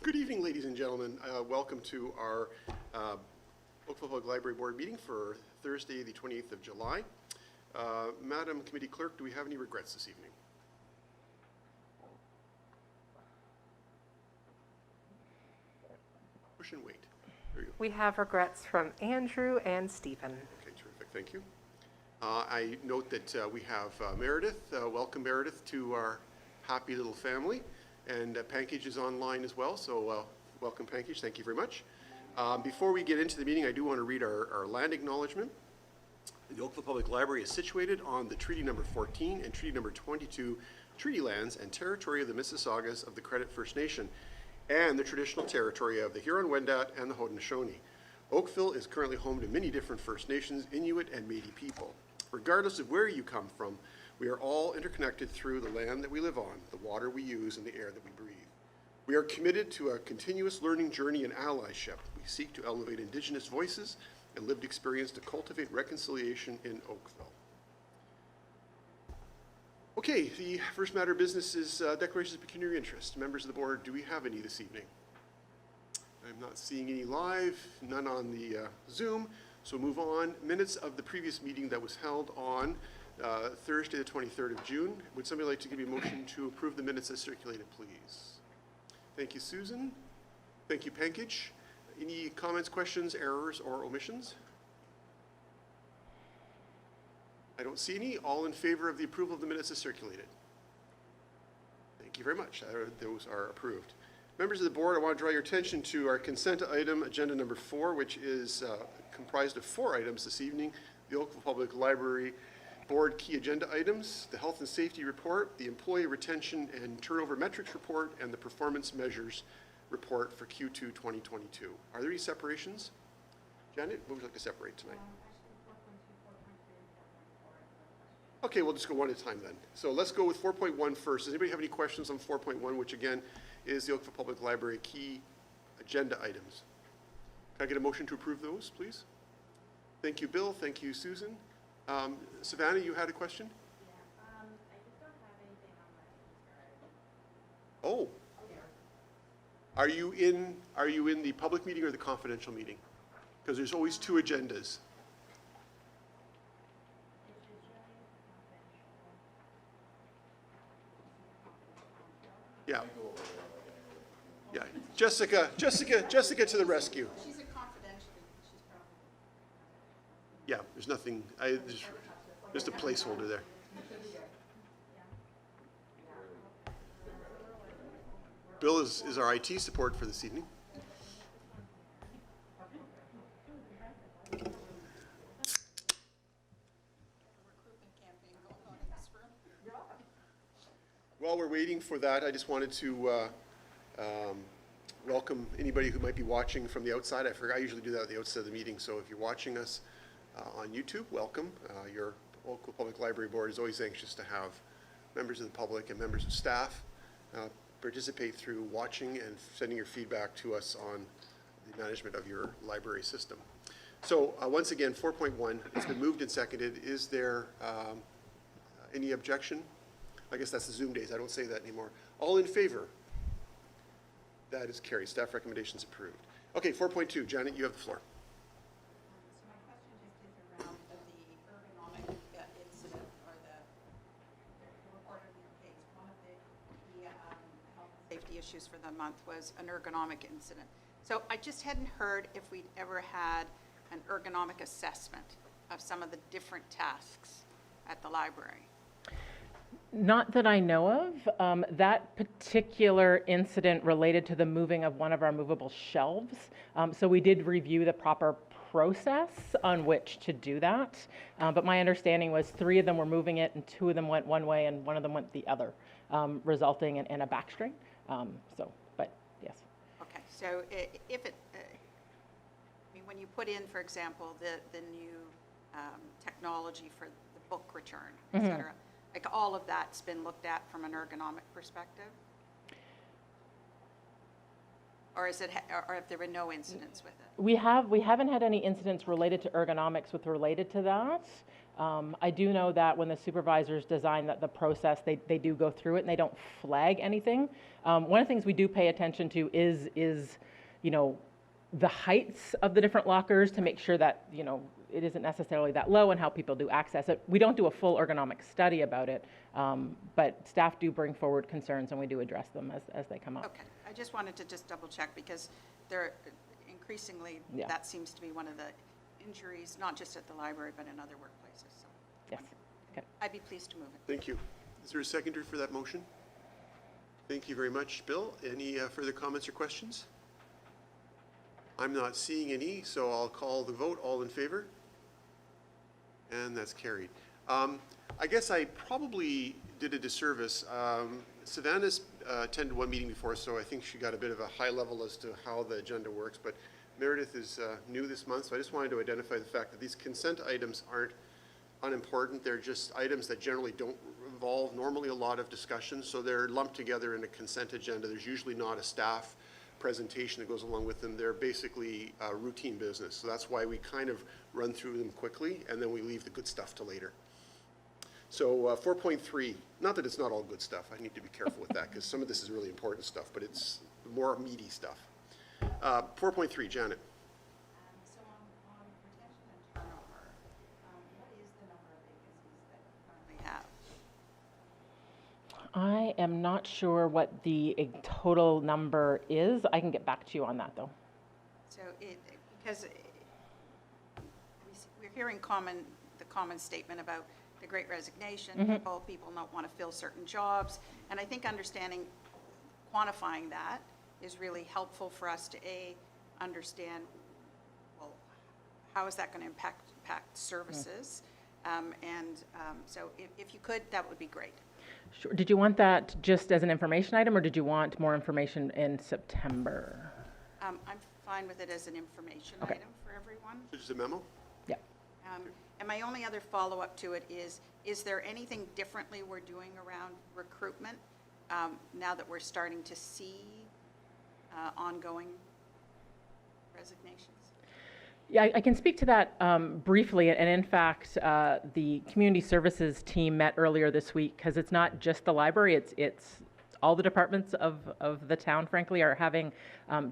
Good evening, ladies and gentlemen. Welcome to our Oakville Public Library Board meeting for Thursday, the 28th of July. Madam Committee Clerk, do we have any regrets this evening? Push and wait. There you go. We have regrets from Andrew and Stephen. Okay, terrific. Thank you. I note that we have Meredith. Welcome, Meredith, to our happy little family. And Pankage is online as well, so welcome, Pankage. Thank you very much. Before we get into the meeting, I do want to read our land acknowledgement. The Oakville Public Library is situated on the Treaty Number 14 and Treaty Number 22 treaty lands and territory of the Mississaugas of the Credit First Nation and the traditional territory of the Huron-Wendat and the Haudenosaunee. Oakville is currently home to many different First Nations, Inuit, and Métis people. Regardless of where you come from, we are all interconnected through the land that we live on, the water we use, and the air that we breathe. We are committed to a continuous learning journey and allyship. We seek to elevate Indigenous voices and lived experience to cultivate reconciliation in Oakville. Okay, the first matter of business is declarations of pecuniary interest. Members of the board, do we have any this evening? I'm not seeing any live, none on the Zoom, so move on. Minutes of the previous meeting that was held on Thursday, the 23rd of June. Would somebody like to give me a motion to approve the minutes as circulated, please? Thank you, Susan. Thank you, Pankage. Any comments, questions, errors, or omissions? I don't see any. All in favor of the approval of the minutes as circulated? Thank you very much. Those are approved. Members of the board, I want to draw your attention to our consent item, agenda number 4, which is comprised of 4 items this evening. The Oakville Public Library Board key agenda items, the health and safety report, the employee retention and turnover metrics report, and the performance measures report for Q2 2022. Are there any separations? Janet, what would you like to separate tonight? Okay, we'll just go one at a time then. So let's go with 4.1 first. Does anybody have any questions on 4.1, which again is the Oakville Public Library key agenda items? Can I get a motion to approve those, please? Thank you, Bill. Thank you, Susan. Savannah, you had a question? Yeah, I just don't have anything on my Oh. Are you in the public meeting or the confidential meeting? Because there's always 2 agendas. Yeah. Yeah. Jessica to the rescue. She's a confidential, she's probably. Yeah, there's nothing, just a placeholder there. Bill is our IT support for this evening. Recruitment campaign going on in this room. While we're waiting for that, I just wanted to welcome anybody who might be watching from the outside. I usually do that at the outset of the meeting, so if you're watching us on YouTube, welcome. Your local public library board is always anxious to have members of the public and members of staff participate through watching and sending your feedback to us on the management of your library system. So once again, 4.1, it's been moved and seconded. Is there any objection? I guess that's the Zoom days. I don't say that anymore. All in favor? That is carried. Staff recommendations approved. Okay, 4.2. Janet, you have the floor. So my question just is around the ergonomic incident or the report of your case. One of the health and safety issues for the month was an ergonomic incident. So I just hadn't heard if we'd ever had an ergonomic assessment of some of the different tasks at the library. Not that I know of. That particular incident related to the moving of one of our movable shelves. So we did review the proper process on which to do that. But my understanding was 3 of them were moving it and 2 of them went one way and 1 of them went the other, resulting in a back strain. But yes. Okay, so if it, I mean, when you put in, for example, the new technology for the book return, et cetera, like all of that's been looked at from an ergonomic perspective? Or or have there been no incidents with it? We haven't had any incidents related to ergonomics related to that. I do know that when the supervisors design the process, they do go through it and they don't flag anything. One of the things we do pay attention to is the heights of the different lockers to make sure that it isn't necessarily that low and how people do access it. We don't do a full ergonomic study about it, but staff do bring forward concerns and we do address them as they come up. Okay, I just wanted to just double check because there increasingly Yeah. that seems to be one of the injuries, not just at the library but in other workplaces. So Yes. Okay. I'd be pleased to move it. Thank you. Is there a seconder for that motion? Thank you very much, Bill. Any further comments or questions? I'm not seeing any, so I'll call the vote. All in favor? And that's carried. I guess I probably did a disservice. Savannah's attended one meeting before, so I think she got a bit of a high level as to how the agenda works, but Meredith is new this month, so I just wanted to identify the fact that these consent items aren't unimportant. They're just items that generally don't involve normally a lot of discussion, so they're lumped together in a consent agenda. There's usually not a staff presentation that goes along with them. They're basically routine business, so that's why we kind of run through them quickly and then we leave the good stuff to later. So 4.3, not that it's not all good stuff. I need to be careful with that because some of this is really important stuff, but it's more meaty stuff. 4.3, Janet. So on retention and turnover, what is the number of vacancies that you currently have? I am not sure what the total number is. I can get back to you on that, though. So because we're hearing the common statement about the Great Resignation, people not want to fill certain jobs, and I think quantifying that is really helpful for us to understand, well, how is that going to impact services, so if you could, that would be great. Sure. Did you want that just as an information item, or did you want more information in September? I'm fine with it as an information Okay. item for everyone. Just a memo? Yeah. And my only other follow-up to it is there anything differently we're doing around recruitment now that we're starting to see ongoing resignations? Yeah, I can speak to that briefly. And in fact, the community services team met earlier this week because it's not just the library, it's all the departments of the town, frankly, are having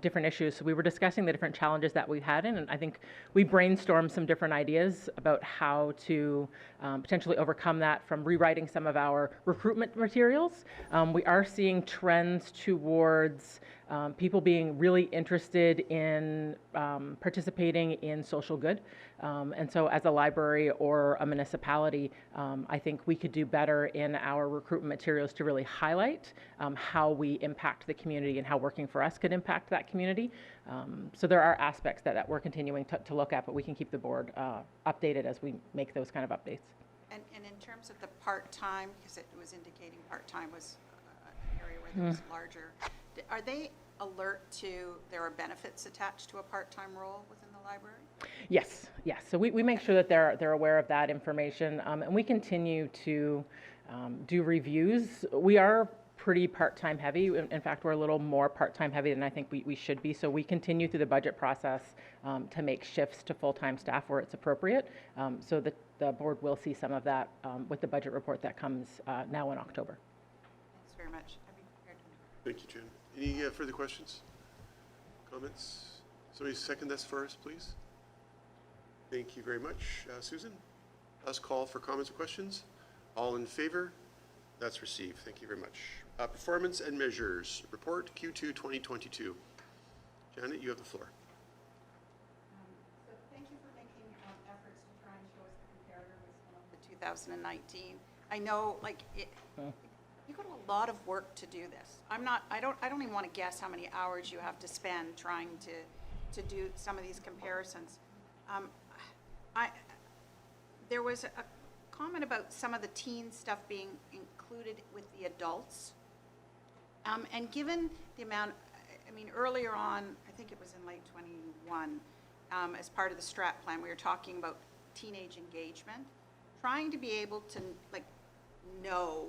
different issues. So we were discussing the different challenges that we've had, and I think we brainstormed some different ideas about how to potentially overcome that from rewriting some of our recruitment materials. We are seeing trends towards people being really interested in participating in social good. And so as a library or a municipality, I think we could do better in our recruitment materials to really highlight how we impact the community and how working for us could impact that community. So there are aspects that we're continuing to look at, but we can keep the board updated as we make those kind of updates. And in terms of the part-time, because it was indicating part-time was an area where there was larger, are they alert to there are benefits attached to a part-time role within the library? Yes. So we make sure that they're aware of that information, and we continue to do reviews. We are pretty part-time heavy. In fact, we're a little more part-time heavy than I think we should be. So we continue through the budget process to make shifts to full-time staff where it's appropriate. So the board will see some of that with the budget report that comes now in October. Thanks very much. I'd be prepared to. Thank you, Jen. Any further questions? Comments? Somebody second this for us, please. Thank you very much. Susan? Last call for comments or questions. All in favor? That's received. Thank you very much. Performance and measures report Q2 2022. Janet, you have the floor. So thank you for making efforts to try and show us the comparator with some of the 2019. I know, you got a lot of work to do this. I don't even want to guess how many hours you have to spend trying to do some of these comparisons. There was a comment about some of the teen stuff being included with the adults. And given the amount, earlier on, I think it was in late 21, as part of the strat plan, we were talking about teenage engagement, trying to be able to know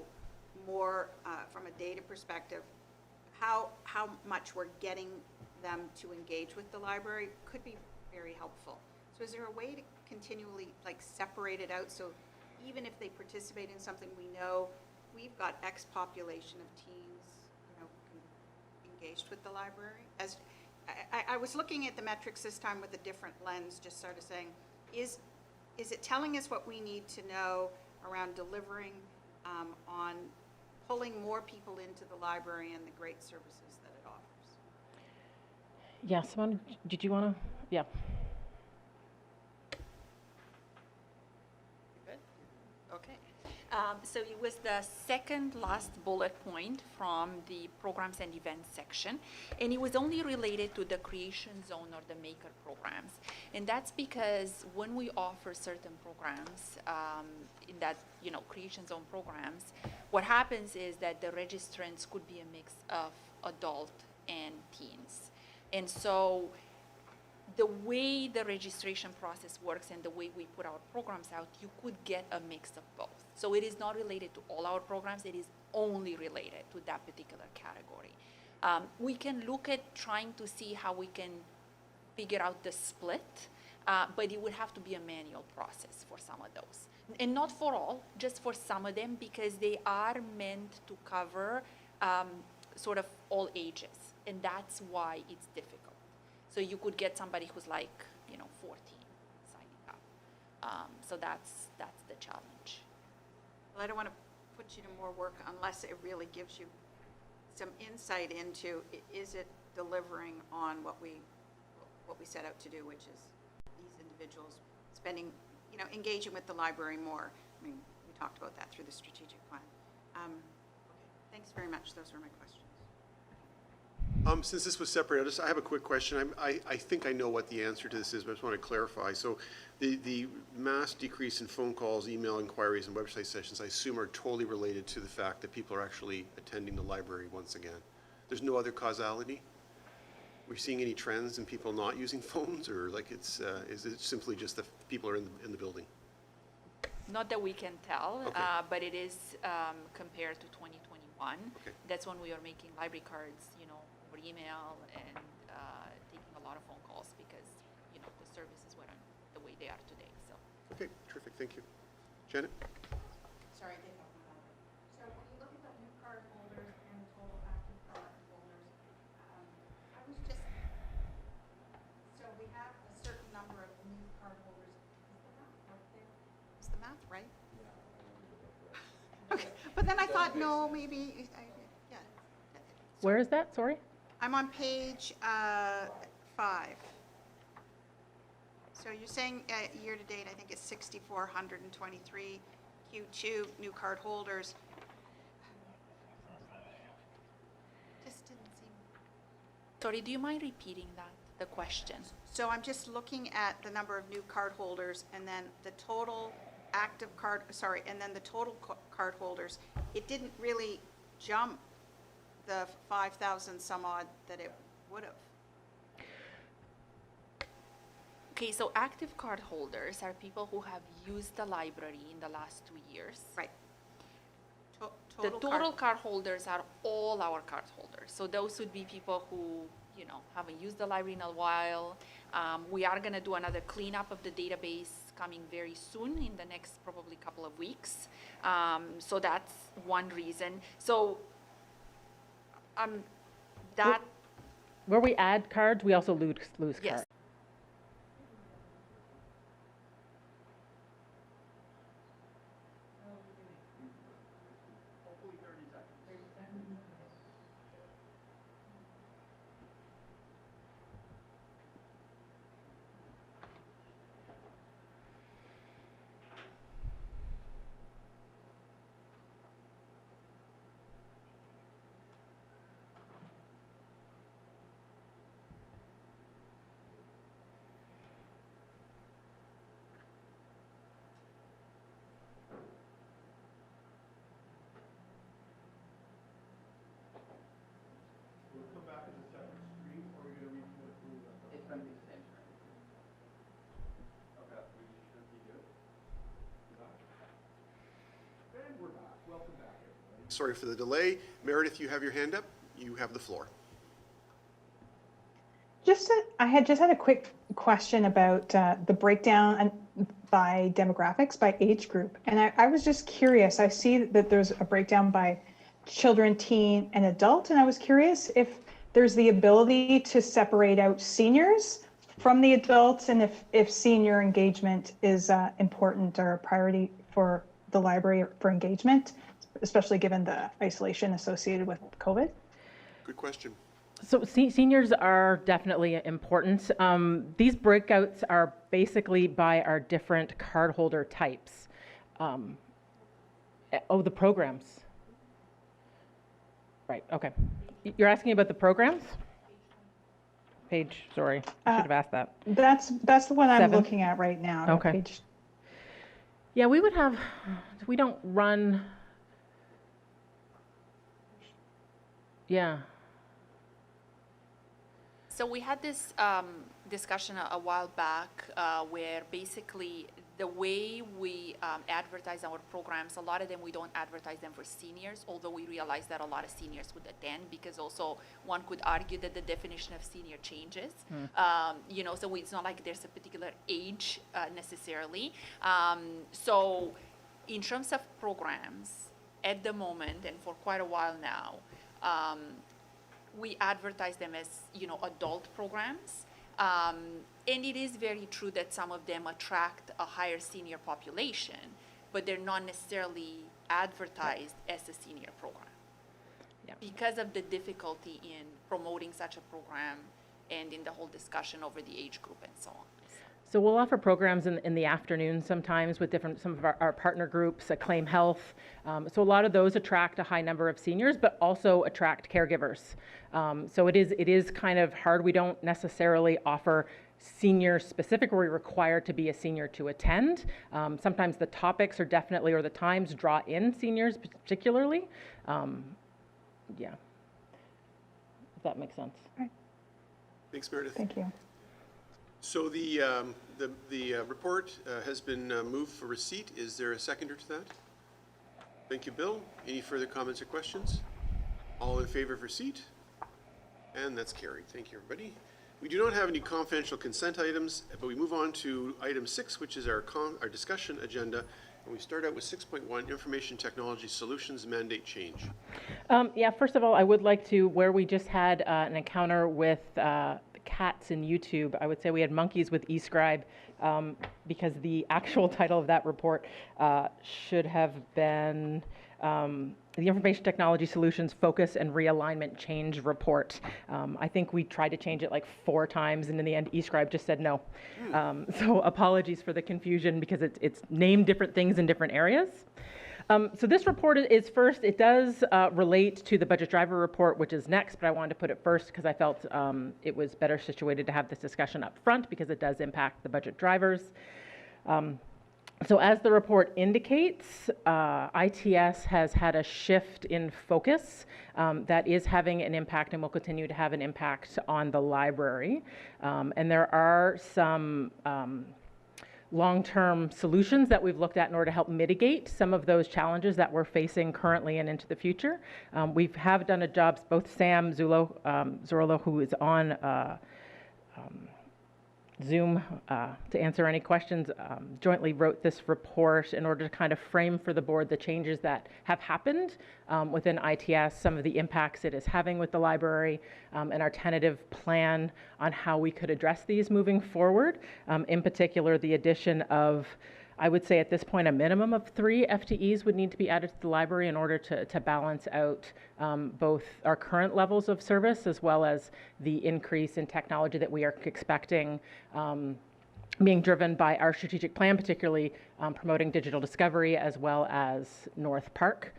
more from a data perspective how much we're getting them to engage with the library could be very helpful. So is there a way to continually like separate it out, so even if they participate in something, we know we've got X population of teens, you know, engaged with the library? As I was looking at the metrics this time with a different lens, just sort of saying, is it telling us what we need to know around delivering on pulling more people into the library and the great services that it offers? Yeah, Simone, did you want to? Yeah. Good. Okay. So it was the second last bullet point from the programs and events section, and it was only related to the creation zone or the maker programs. And that's because when we offer certain programs in that, you know, creation zone programs, what happens is that the registrants could be a mix of adult and teens. And so the way the registration process works and the way we put our programs out, you could get a mix of both. So it is not related to all our programs, it is only related to that particular category. We can look at trying to see how we can figure out the split, but it would have to be a manual process for some of those. And not for all, just for some of them, because they are meant to cover sort of all ages, and that's why it's difficult. So you could get somebody who's like, you know, 14 signing up. So that's the challenge. Well, I don't want to put you to more work unless it really gives you some insight into, is it delivering on what we set out to do, which is these individuals spending, you know, engaging with the library more. I mean, we talked about that through the strategic plan. Okay, thanks very much. Those were my questions. Since this was separate, I have a quick question. I think I know what the answer to this is, but I just want to clarify. So the mass decrease in phone calls, email inquiries, and website sessions, I assume are totally related to the fact that people are actually attending the library once again. There's no other causality? We're seeing any trends in people not using phones, or like is it simply just that people are in the building? Not that we can tell, Okay. but it is compared to 2021. Okay. That's when we are making library cards, you know, over email and taking a lot of phone calls because, you know, the services weren't the way they are today. So. Okay, terrific, thank you. Janet? Sorry, I did have one more. So when you look at the new card holders and the total active card holders, I was just, so we have a certain number of new card holders. Is the math right? Okay, but then I thought, no, maybe, yeah. Where is that? Sorry. I'm on page 5. So you're saying year-to-date, I think it's 6,423 Q2 new card holders. Just didn't seem. Sorry, do you mind repeating the question? So I'm just looking at the number of new card holders and then the total active card, and then the total card holders. It didn't really jump the 5,000 some odd that it would have. Okay, so active card holders are people who have used the library in the last 2 years. Right. The total card holders are all our card holders. So those would be people who, you know, haven't used the library in a while. We are going to do another cleanup of the database coming very soon in the next probably couple of weeks. So that's one reason. So that. Where we add cards, we also lose Yes. cards. Sorry for the delay. Meredith, you have your hand up. You have the floor. I had just had a quick question about the breakdown by demographics, by age group. And I was just curious. I see that there's a breakdown by children, teen, and adult. And I was curious if there's the ability to separate out seniors from the adults, and if senior engagement is important or a priority for the library for engagement, especially given the isolation associated with COVID. Good question. So seniors are definitely important. These breakouts are basically by our different cardholder types. The programs. Right, okay. You're asking about the programs? Page, sorry, I should have asked that. That's the one I'm 7? looking at right now. Okay. Page. Yeah, we don't run, yeah. So we had this discussion a while back where basically the way we advertise our programs, a lot of them we don't advertise them for seniors, although we realize that a lot of seniors would attend, because also one could argue that the definition of senior changes. So it's not like there's a particular age necessarily. So in terms of programs, at the moment and for quite a while now, we advertise them as, adult programs. And it is very true that some of them attract a higher senior population, but they're not necessarily advertised as a senior program. Yeah. Because of the difficulty in promoting such a program and in the whole discussion over the age group and so on. So we'll offer programs in the afternoon sometimes with some of our partner groups, Acclaim Health. So a lot of those attract a high number of seniors, but also attract caregivers. So it is kind of hard. We don't necessarily offer senior specific, or we're required to be a senior to attend. Sometimes the topics are definitely, or the times draw in seniors particularly. Yeah, if that makes sense. Thanks, Meredith. Thank you. So the report has been moved for receipt. Is there a seconder to that? Thank you, Bill. Any further comments or questions? All in favor of receipt? And that's carried. Thank you, everybody. We do not have any confidential consent items, but we move on to item 6, which is our discussion agenda. And we start out with 6.1, Information Technology Solutions Mandate Change. Yeah, first of all, I would like to, where we just had an encounter with cats in YouTube, I would say we had monkeys with eScribe, because the actual title of that report should have been the Information Technology Solutions Focus and Realignment Change Report. I think we tried to change it like 4 times, and in the end, eScribe just said no. So apologies for the confusion, because it's named different things in different areas. So this report is first, it does relate to the budget driver report, which is next, but I wanted to put it first because I felt it was better situated to have this discussion up front, because it does impact the budget drivers. So as the report indicates, ITS has had a shift in focus that is having an impact and will continue to have an impact on the library. And there are some long-term solutions that we've looked at in order to help mitigate some of those challenges that we're facing currently and into the future. We have done a job, both Sam Zorolo, who is on Zoom to answer any questions, jointly wrote this report in order to kind of frame for the board the changes that have happened within ITS, some of the impacts it is having with the library, and our tentative plan on how we could address these moving forward. In particular, the addition of, I would say at this point, a minimum of 3 FTEs would need to be added to the library in order to balance out both our current levels of service as well as the increase in technology that we are expecting being driven by our strategic plan, particularly promoting digital discovery as well as North Park.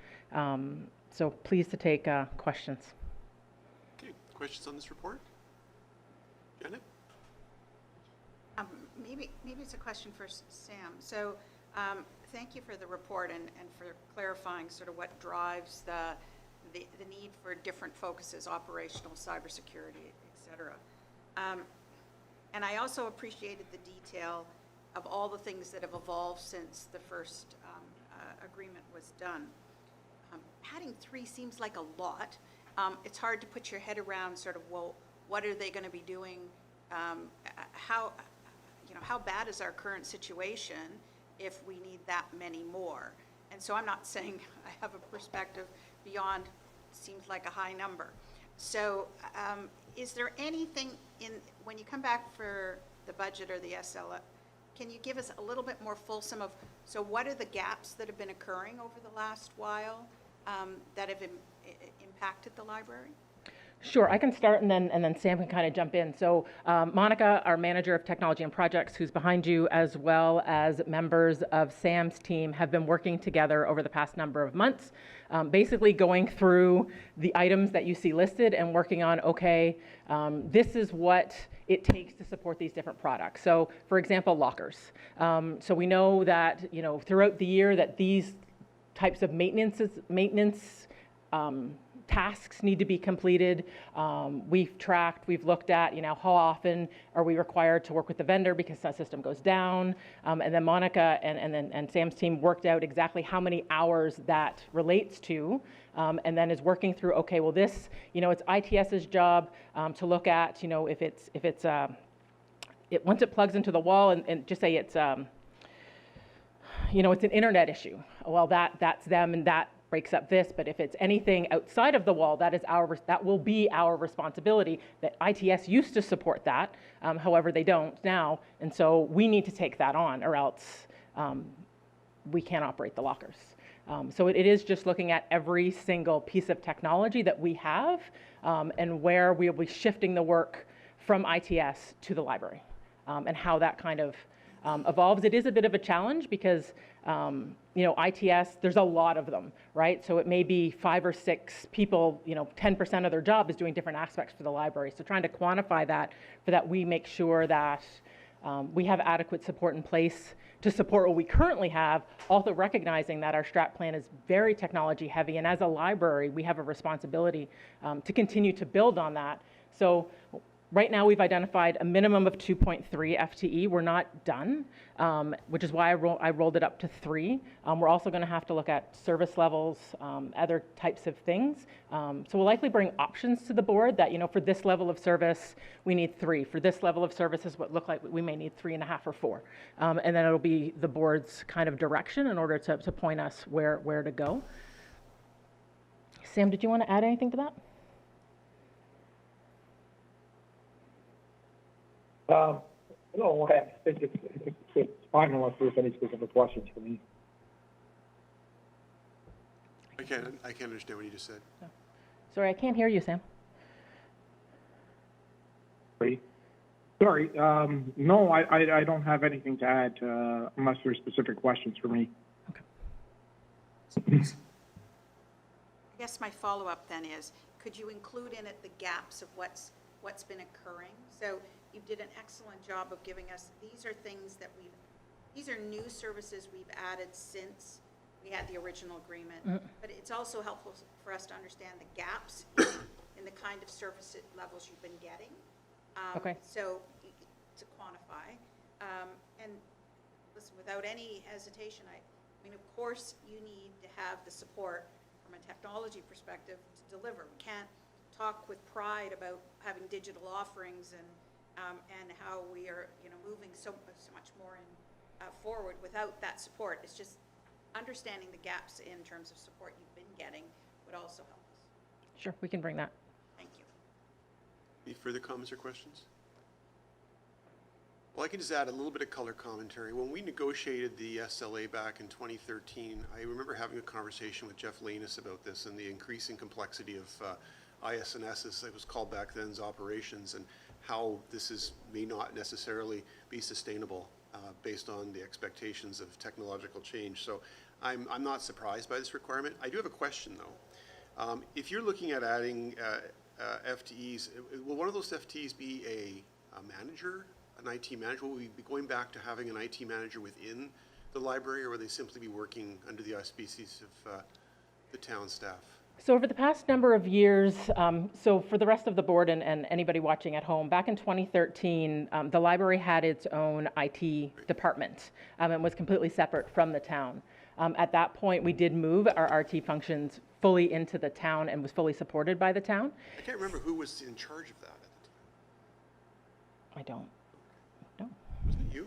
So pleased to take questions. Okay, questions on this report? Janet? Maybe it's a question for Sam. So thank you for the report and for clarifying sort of what drives the need for different focuses, operational, cybersecurity, et cetera. And I also appreciated the detail of all the things that have evolved since the first agreement was done. Adding 3 seems like a lot. It's hard to put your head around sort of, well, What are they going to be doing? How, how bad is our current situation if we need that many more? And so I'm not saying I have a perspective beyond, seems like a high number. So is there anything when you come back for the budget or the SLA, can you give us a little bit more fulsome of, so what are the gaps that have been occurring over the last while that have impacted the library? Sure, I can start and then Sam can kind of jump in. So Monica, our manager of technology and projects, who's behind you, as well as members of Sam's team, have been working together over the past number of months, basically going through the items that you see listed and working on, okay, this is what it takes to support these different products. So for example, lockers. So we know that, throughout the year that these types of maintenance tasks need to be completed. We've tracked, we've looked at, how often are we required to work with the vendor because that system goes down. And then Monica and Sam's team worked out exactly how many hours that relates to, and then is working through, okay, well this, it's ITS's job to look at, if it's once it plugs into the wall and just say it's, it's an internet issue. Well, that's them and that breaks up this, but if it's anything outside of the wall, that will be our responsibility. That ITS used to support that, however they don't now, and so we need to take that on, or else we can't operate the lockers. So it is just looking at every single piece of technology that we have, and where we'll be shifting the work from ITS to the library, and how that kind of evolves. It is a bit of a challenge because ITS, there's a lot of them, right? So it may be 5 or 6 people, 10% of their job is doing different aspects for the library. So trying to quantify that, for that we make sure that we have adequate support in place to support what we currently have, also recognizing that our strat plan is very technology heavy, and as a library, we have a responsibility to continue to build on that. So right now, we've identified a minimum of 2.3 FTE. We're not done, which is why I rolled it up to 3. We're also going to have to look at service levels, other types of things. So we'll likely bring options to the board that, for this level of service, we need 3. For this level of services, what look like we may need 3.5 or 4. And then it'll be the board's kind of direction in order to point us where to go. Sam, did you want to add anything to that? No, I think it's fine unless there's any specific questions for me. I can't understand what you just said. Sorry, I can't hear you, Sam. Sorry. No, I don't have anything to add unless there's specific questions for me. I guess my follow-up then is, could you include in it the gaps of what's been occurring? So you did an excellent job of giving us, these are things that these are new services we've added since we had the original agreement. But it's also helpful for us to understand the gaps in the kind of service levels you've been getting. Okay. So to quantify. And listen, without any hesitation, I mean, of course, you need to have the support from a technology perspective to deliver. We can't talk with pride about having digital offerings and how we are, moving so much more forward without that support. It's just understanding the gaps in terms of support you've been getting would also help us. Sure, we can bring that. Thank you. Any further comments or questions? Well, I can just add a little bit of color commentary. When we negotiated the SLA back in 2013, I remember having a conversation with Jeff Lanus about this and the increasing complexity of IS&S, as it was called back then's operations, and how this may not necessarily be sustainable based on the expectations of technological change. So I'm not surprised by this requirement. I do have a question though. If you're looking at adding FTEs, will one of those FTEs be a manager, an IT manager? Will we be going back to having an IT manager within the library, or will they simply be working under the auspices of the town staff? So over the past number of years, so for the rest of the board and anybody watching at home, back in 2013, the library had its own IT department and was completely separate from the town. At that point, we did move our RT functions fully into the town and was fully supported by the town. I can't remember who was in charge of that at the time. I don't know. Was it you?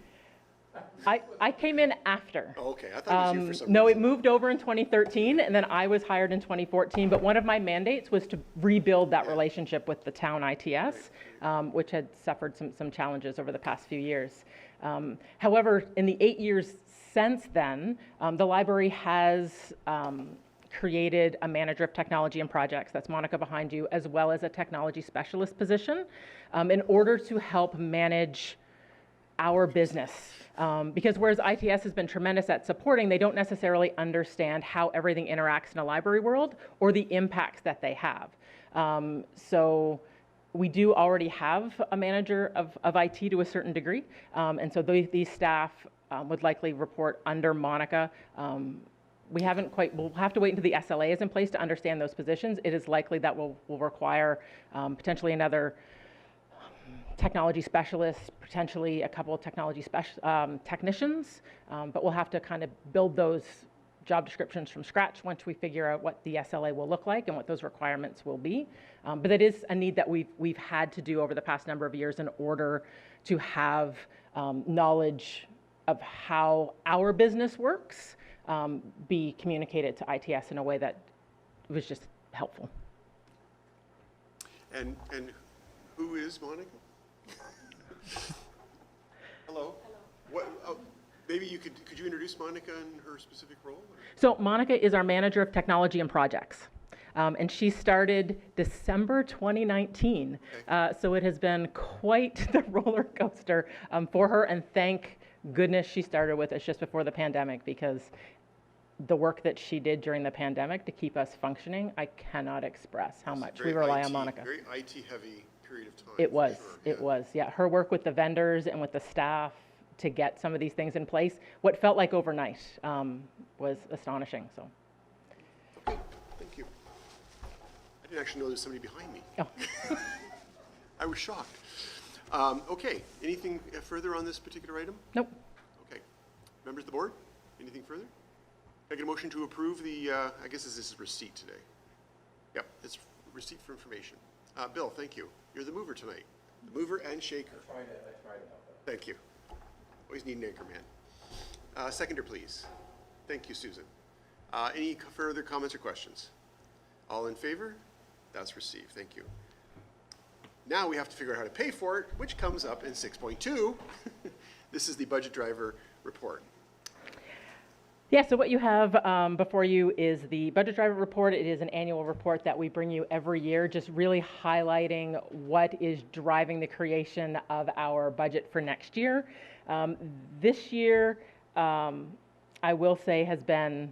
I came in after. Oh, okay, I thought it was you for some No, it reason. moved over in 2013, and then I was hired in 2014. But one of my mandates was to rebuild that relationship with the town ITS, which had suffered some challenges over the past few years. However, in the 8 years since then, the library has created a manager of technology and projects, that's Monica behind you, as well as a technology specialist position, in order to help manage our business. Because whereas ITS has been tremendous at supporting, they don't necessarily understand how everything interacts in a library world or the impacts that they have. So we do already have a manager of IT to a certain degree. And so these staff would likely report under Monica. We haven't quite, we'll have to wait until the SLA is in place to understand those positions. It is likely that will require potentially another technology specialist, potentially a couple of technology technicians, but we'll have to kind of build those job descriptions from scratch once we figure out what the SLA will look like and what those requirements will be. But it is a need that we've had to do over the past number of years in order to have knowledge of how our business works be communicated to ITS in a way that was just helpful. And who is Monica? Hello. What, maybe could you introduce Monica and her specific role? Or? So Monica is our manager of technology and projects. And she started December 2019. Okay. So it has been quite the roller coaster for her. And thank goodness she started with us just before the pandemic, because the work that she did during the pandemic to keep us functioning, I cannot express how much we rely on Monica. Very IT heavy period of time. It was, sure. it was, yeah. Her work with the vendors and with the staff to get some of these things in place, what felt like overnight, was astonishing, so. Okay, thank you. I didn't actually know there's somebody behind me. Oh. I was shocked. Okay, anything further on this particular item? Nope. Okay. Members of the board, anything further? Can I get a motion to approve the, I guess this is receipt today. Yep, it's receipt for information. Bill, thank you. You're the mover tonight. The mover and shaker. I tried to help it. Thank you. Always need an anchor man. Seconder, please. Thank you, Susan. Any further comments or questions? All in favor? That's received. Thank you. Now we have to figure out how to pay for it, which comes up in 6.2. This is the budget driver report. Yeah, so what you have before you is the budget driver report. It is an annual report that we bring you every year, just really highlighting what is driving the creation of our budget for next year. This year, I will say, has been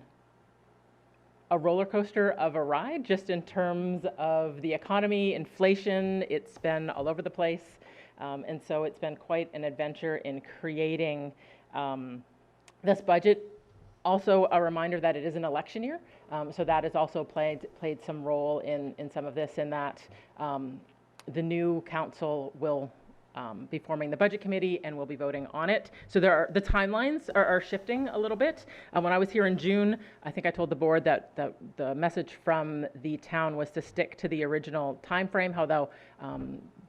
a roller coaster of a ride, just in terms of the economy, inflation. It's been all over the place. And so it's been quite an adventure in creating this budget. Also, a reminder that it is an election year, so that has also played some role in some of this, in that the new council will be forming the budget committee and we'll be voting on it. So the timelines are shifting a little bit. When I was here in June, I think I told the board that the message from the town was to stick to the original time frame, although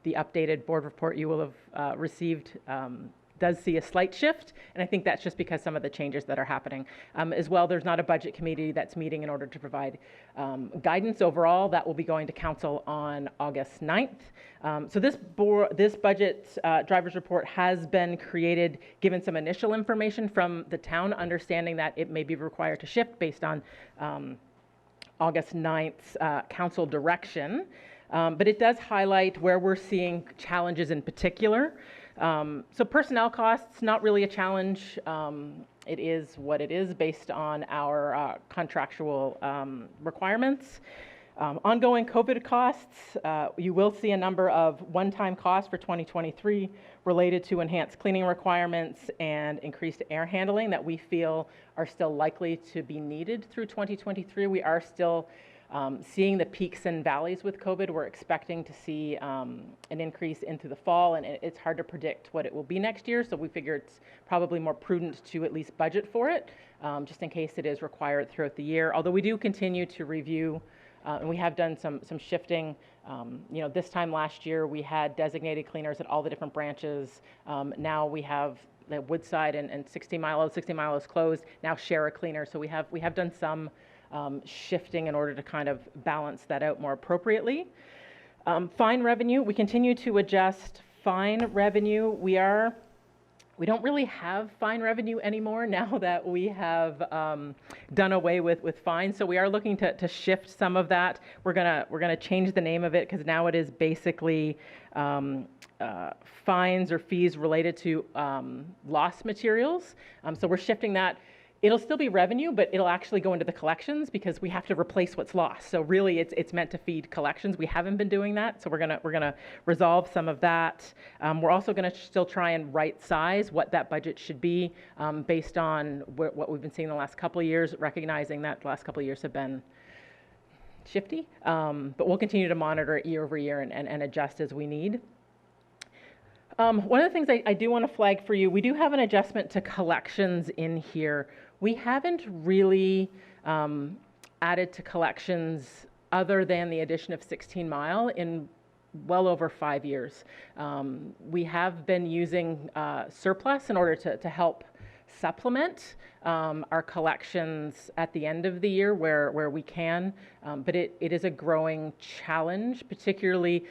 the updated board report you will have received does see a slight shift, and I think that's just because some of the changes that are happening. As well, there's not a budget committee that's meeting in order to provide guidance overall. That will be going to council on August 9th. So this budget driver's report has been created given some initial information from the town, understanding that it may be required to shift based on August 9th's council direction. But it does highlight where we're seeing challenges in particular. So personnel costs, not really a challenge. It is what it is based on our contractual requirements. Ongoing COVID costs, you will see a number of one-time costs for 2023 related to enhanced cleaning requirements and increased air handling that we feel are still likely to be needed through 2023. We are still seeing the peaks and valleys with COVID. We're expecting to see an increase into the fall, and it's hard to predict what it will be next year, so we figure it's probably more prudent to at least budget for it, just in case it is required throughout the year. Although we do continue to review And we have done some shifting. This time last year, we had designated cleaners at all the different branches. Now we have the Woodside and 60 Mile. 60 Mile is closed. Now share a cleaner. So we have done some shifting in order to kind of balance that out more appropriately. Fine revenue, we continue to adjust fine revenue. We don't really have fine revenue anymore now that we have done away with fines. So we are looking to shift some of that. We're gonna change the name of it because now it is basically fines or fees related to lost materials. So we're shifting that. It'll still be revenue, but it'll actually go into the collections because we have to replace what's lost. So really, it's meant to feed collections. We haven't been doing that, so we're gonna resolve some of that. We're also gonna still try and right size what that budget should be based on what we've been seeing the last couple of years, recognizing that the last couple of years have been shifty. But we'll continue to monitor it year over year and adjust as we need. One of the things I do want to flag for you, we do have an adjustment to collections in here. We haven't really added to collections other than the addition of 16 Mile in well over 5 years. We have been using surplus in order to help supplement our collections at the end of the year where we can, but it is a growing challenge, particularly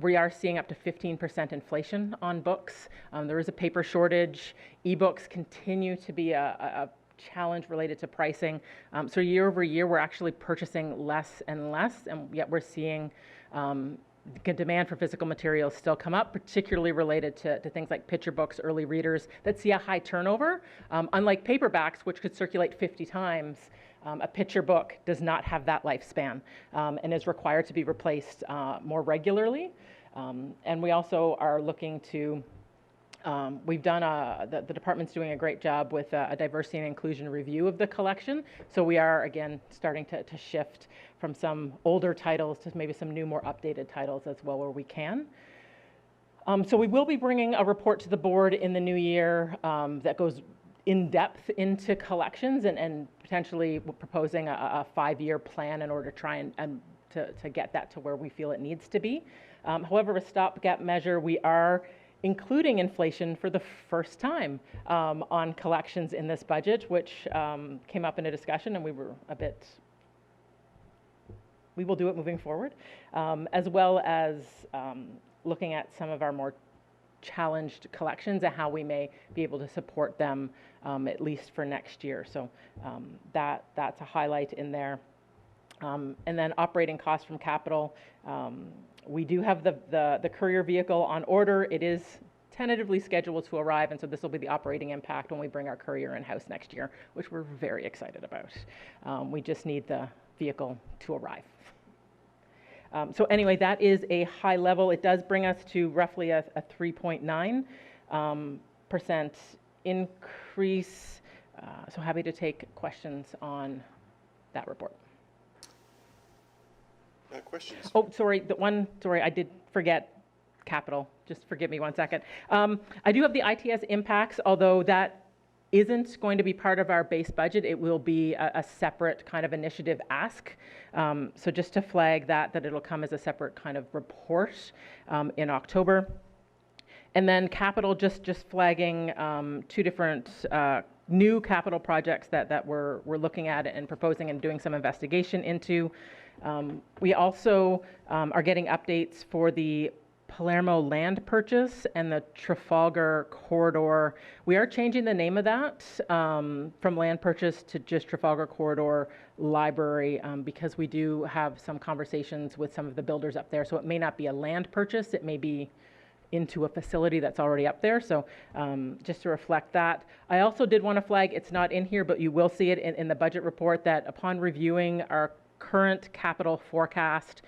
we are seeing up to 15% inflation on books. There is a paper shortage. E-books continue to be a challenge related to pricing. So year over year, we're actually purchasing less and less, and yet we're seeing the demand for physical materials still come up, particularly related to things like picture books, early readers that see a high turnover. Unlike paperbacks, which could circulate 50 times, a picture book does not have that lifespan and is required to be replaced more regularly. And we also are looking to we've done the department's doing a great job with a diversity and inclusion review of the collection. So we are, again, starting to shift from some older titles to maybe some new, more updated titles as well where we can. So we will be bringing a report to the board in the new year that goes in depth into collections and potentially proposing a 5-year plan in order to try and to get that to where we feel it needs to be. However, a stopgap measure, we are including inflation for the first time on collections in this budget, which came up in a discussion, and we were a bit, we will do it moving forward, as well as looking at some of our more challenged collections and how we may be able to support them at least for next year. So that's a highlight in there. And then operating costs from capital. We do have the courier vehicle on order. It is tentatively scheduled to arrive, and so this will be the operating impact when we bring our courier in-house next year, which we're very excited about. We just need the vehicle to arrive. So anyway, that is a high level. It does bring us to roughly a 3.9% increase. So happy to take questions on that report. Questions? Oh, sorry, I did forget capital. Just forgive me 1 second. I do have the ITS impacts, although that isn't going to be part of our base budget. It will be a separate kind of initiative ask. So just to flag that it'll come as a separate kind of report in October. And then capital, just flagging 2 different new capital projects that we're looking at and proposing and doing some investigation into. We also are getting updates for the Palermo land purchase and the Trafalgar corridor. We are changing the name of that from land purchase to just Trafalgar Corridor Library because we do have some conversations with some of the builders up there. So it may not be a land purchase, it may be into a facility that's already up there. So just to reflect that. I also did want to flag, it's not in here, but you will see it in the budget report, that upon reviewing our current capital forecast,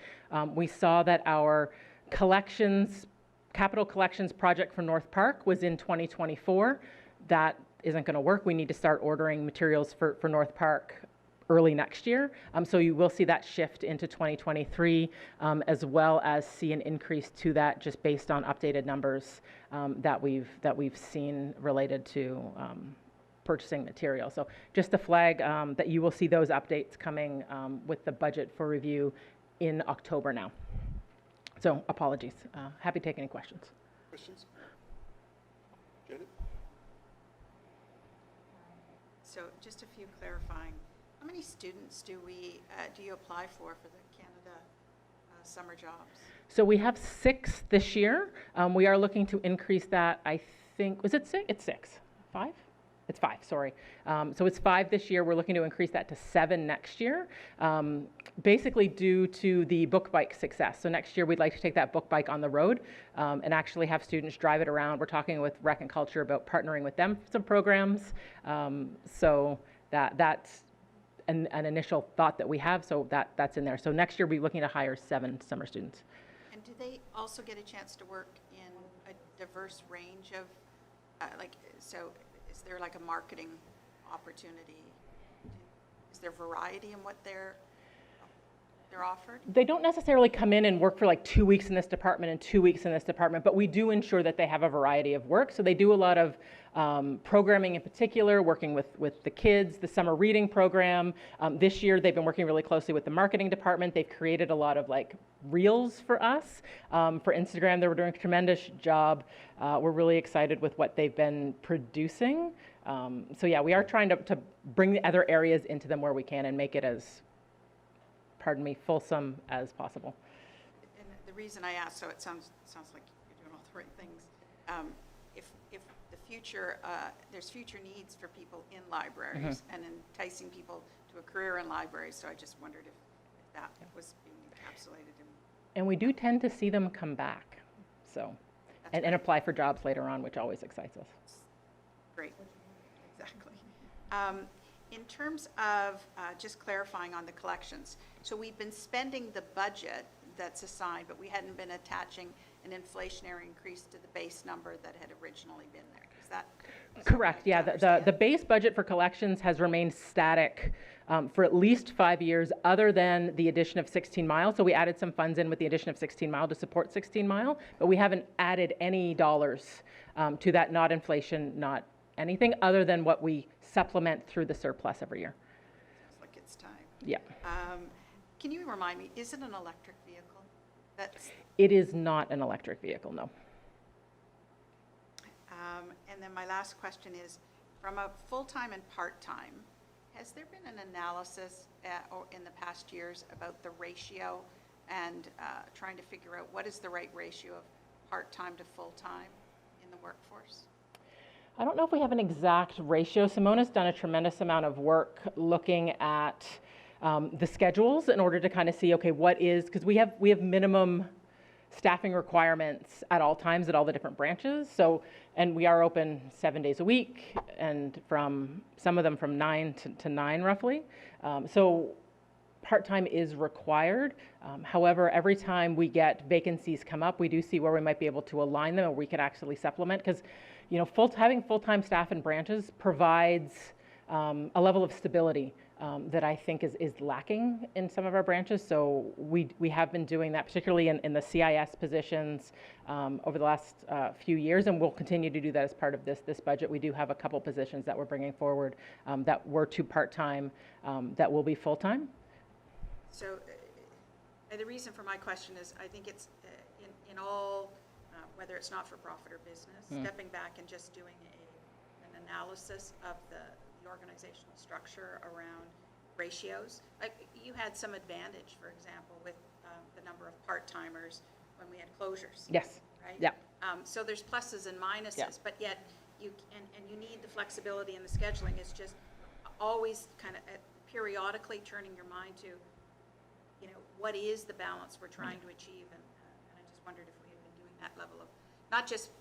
we saw that our capital collections project for North Park was in 2024. That isn't going to work. We need to start ordering materials for North Park early next year. So you will see that shift into 2023, as well as see an increase to that just based on updated numbers that we've seen related to purchasing material. So just to flag that you will see those updates coming with the budget for review in October now. So apologies. Happy to take any questions. Questions? Janet? So just a few clarifying. How many students do you apply for the Canada summer jobs? So we have 6 this year. We are looking to increase that, I think, was it 6? It's 6. 5? It's 5, sorry. So it's 5 this year. We're looking to increase that to 7 next year, basically due to the book bike success. So next year we'd like to take that book bike on the road and actually have students drive it around. We're talking with Rec and Culture about partnering with them for some programs. So that's an initial thought that we have, so that's in there. So next year we'll be looking to hire 7 summer students. And do they also get a chance to work in a diverse range of, so is there like a marketing opportunity? Is there variety in what they're offered? They don't necessarily come in and work for like 2 weeks in this department and 2 weeks in this department, but we do ensure that they have a variety of work. So they do a lot of programming in particular, working with the kids, the summer reading program. This year they've been working really closely with the marketing department. They've created a lot of like reels for us. For Instagram, they were doing a tremendous job. We're really excited with what they've been producing. So yeah, we are trying to bring the other areas into them where we can and make it as, pardon me, fulsome as possible. And the reason I ask, so it sounds like you're doing all the right things. If the future, there's future needs for people in libraries and enticing people to a career in libraries, so I just wondered if that was being encapsulated in. And we do tend to see them come back, so, and apply for jobs later on, which always excites us. Great, exactly. In terms of just clarifying on the collections, so we've been spending the budget that's assigned, but we hadn't been attaching an inflationary increase to the base number that had originally been there. Is that correct? Yeah, to understand? the base budget for collections has remained static for at least 5 years, other than the addition of 16 Mile. So we added some funds in with the addition of 16 Mile to support 16 Mile, but we haven't added any dollars to that, not inflation, not anything other than what we supplement through the surplus every year. Sounds like it's time. Yeah. Can you remind me, is it an electric vehicle? It is not an electric vehicle, no. And then my last question is, from a full-time and part-time, has there been an analysis or in the past years about the ratio and trying to figure out what is the right ratio of part-time to full-time in the workforce? I don't know if we have an exact ratio. Simona's done a tremendous amount of work looking at the schedules in order to kind of see, okay, what is, because we have minimum staffing requirements at all times at all the different branches. So, and we are open 7 days a week, and from some of them from 9 to 9 roughly. So part-time is required. However, every time we get vacancies come up, we do see where we might be able to align them, or we could actually supplement, because you know, having full-time staff in branches provides a level of stability that I think is lacking in some of our branches. So we have been doing that, particularly in the CIS positions over the last few years, and we'll continue to do that as part of this budget. We do have a couple positions that we're bringing forward that were to part-time that will be full-time. So the reason for my question is I think it's in all, whether it's not-for-profit or business, stepping back and just doing an analysis of the organizational structure around ratios. Like you had some advantage, for example, with the number of part-timers when we had closures. Yes. Right? Yeah. So there's pluses and minuses, Yeah. but yet you need the flexibility, and the scheduling is just always kind of periodically turning your mind to, you know, what is the balance we're trying to achieve, and I just wondered if we had been doing that level of not just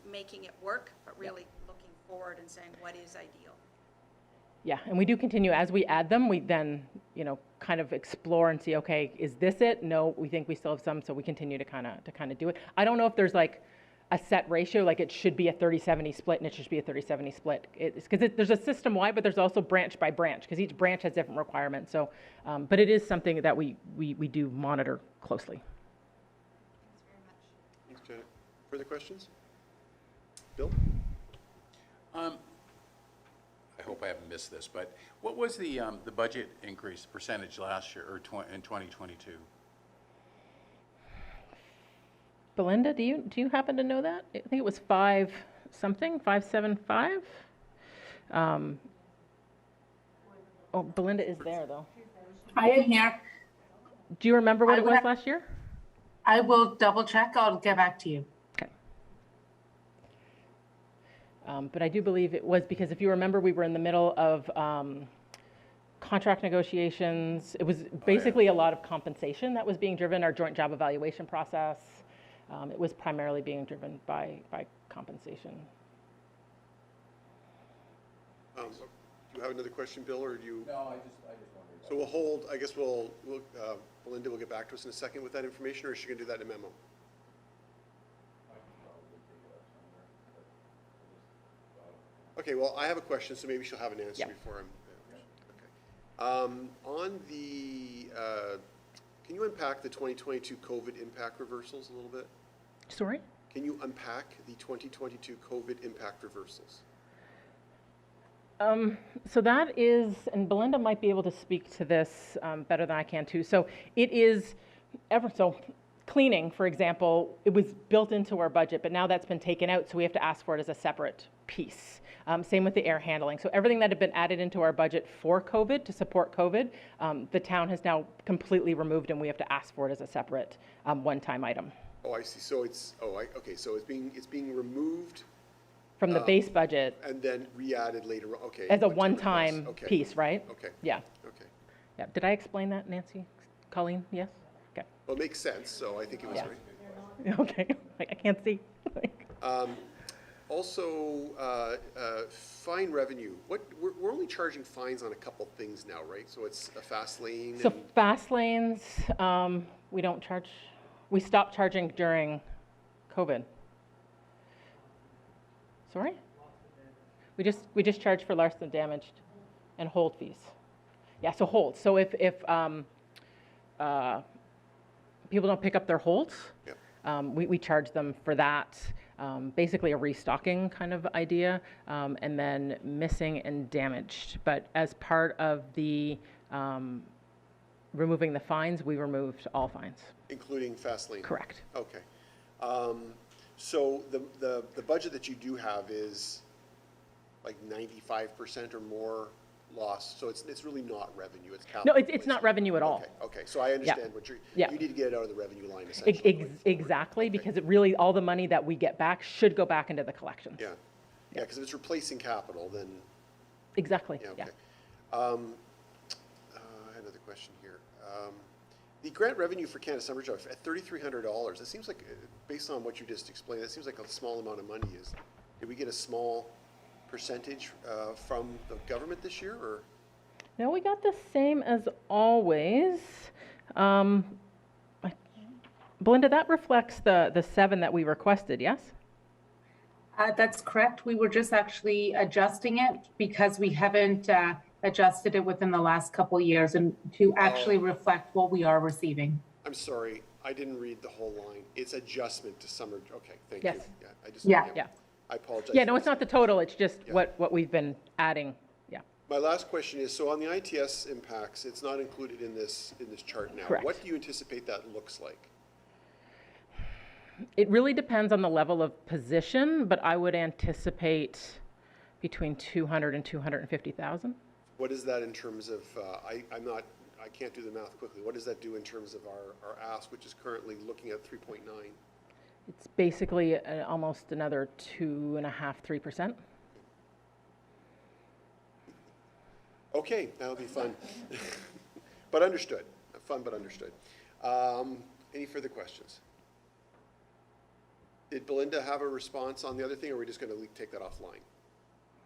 making it work, but really looking forward and saying what is ideal. Yeah, and we do continue, as we add them, we then, you know, kind of explore and see, okay, is this it? No, we think we still have some, so we continue to kind of do it. I don't know if there's like a set ratio, like it should be a 30-70 split, and it should be a 30-70 split. It's because there's a system-wide, but there's also branch by branch, because each branch has different requirements. So, but it is something that we do monitor closely. Thanks very much. Thanks, Janet. Further questions? Bill? I hope I haven't missed this, but what was the budget increase percentage last year, or in 2022? Belinda, do you happen to know that? I think it was 575. Oh, Belinda is there though. I am here. Do you remember what I it was would- last year? I will double check. I'll get back to you. Okay. But I do believe it was because if you remember, we were in the middle of contract negotiations. It was basically a lot of compensation that was being driven, our joint job evaluation process. It was primarily being driven by compensation. Do you have another question, Bill, or do you? No, I just wondered. So we'll hold, I guess Belinda will get back to us in a second with that information, or is she going to do that in a memo? Okay, well, I have a question, so maybe she'll have an answer Yeah. before I'm. On the, can you unpack the 2022 COVID impact reversals a little bit? Sorry? Can you unpack the 2022 COVID impact reversals? So that is, and Belinda might be able to speak to this better than I can too. So it is, so cleaning, for example, it was built into our budget, but now that's been taken out, so we have to ask for it as a separate piece. Same with the air handling. So everything that had been added into our budget for COVID, to support COVID, the town has now completely removed, and we have to ask for it as a separate one-time item. Oh, I see. So it's, okay, so it's being removed From the base budget and then re-added later, okay. as a what's your one-time request? Okay. piece, right? Okay. Yeah. Okay. Yeah. Did I explain that, Nancy? Colleen? Yes? Okay. Well, it makes sense, so I think it was Yeah. right. Okay. I can't see. Also, fine revenue. We're only charging fines on a couple things now, right? So it's a fast lane So and, fast lanes, we don't charge, we stopped charging during COVID. Sorry? We just charge for larceny damaged and hold fees. Yeah, so hold. So if people don't pick up their holds, yeah. we charge them for that. Basically a restocking kind of idea, and then missing and damaged. But as part of the removing the fines, we removed all fines. Including fast lane? Correct. Okay. So the budget that you do have is like 95% or more loss, so it's really not revenue, it's capital. No, it's not revenue at all. Okay, so I understand what Yeah. you need to get it out of the revenue line essentially. Exactly, because it really, all the money that we get back should go back into the collections. Yeah, because if it's replacing capital, then, Exactly, yeah, yeah. okay. I had another question here. The grant revenue for Canada Summer Job at $3,300, it seems like, based on what you just explained, that seems like a small amount of money. Did we get a small percentage from the government this year, or? No, we got the same as always. Belinda, that reflects the 7 that we requested, yes? That's correct. We were just actually adjusting it because we haven't adjusted it within the last couple of years and to actually reflect what we are receiving. I'm sorry, I didn't read the whole line. It's adjustment to summer, okay, thank you. Yes. Yeah, I just, Yeah. I apologize. Yeah, no, it's not the total, it's just Yeah. what we've been adding, yeah. My last question is, so on the ITS impacts, it's not included in this chart now. Correct. What do you anticipate that looks like? It really depends on the level of position, but I would anticipate between 200 and 250,000. What is that in terms of, I can't do the math quickly. What does that do in terms of our ask, which is currently looking at 3.9? It's basically almost another 2.5%, 3%. Okay, that'll be fun. But understood, fun but understood. Any further questions? Did Belinda have a response on the other thing, or are we just going to take that offline?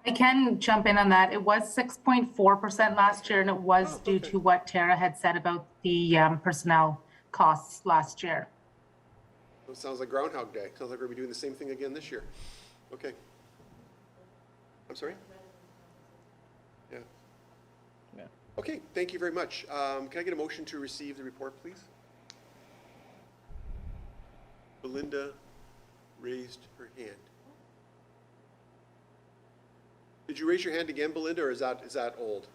I can jump in on that. It was 6.4% last year, and it was due to what Tara had said about the personnel costs last year. It sounds like Groundhog Day. Sounds like we're going to be doing the same thing again this year. Okay. I'm sorry? Yeah. Yeah. Okay, thank you very much. Can I get a motion to receive the report, please? Belinda raised her hand. Did you raise your hand again, Belinda, or is that old?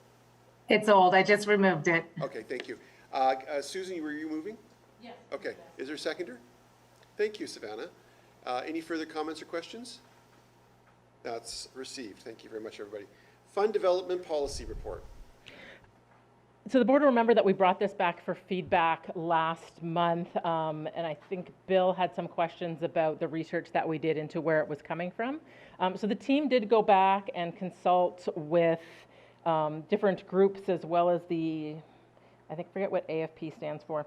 It's old. I just removed it. Okay, thank you. Susan, were you moving? Yes. Okay, is there a seconder? Thank you, Savannah. Any further comments or questions? That's received. Thank you very much, everybody. Fund Development Policy Report. So the board will remember that we brought this back for feedback last month, and I think Bill had some questions about the research that we did into where it was coming from. So the team did go back and consult with different groups as well as forget what AFP stands for,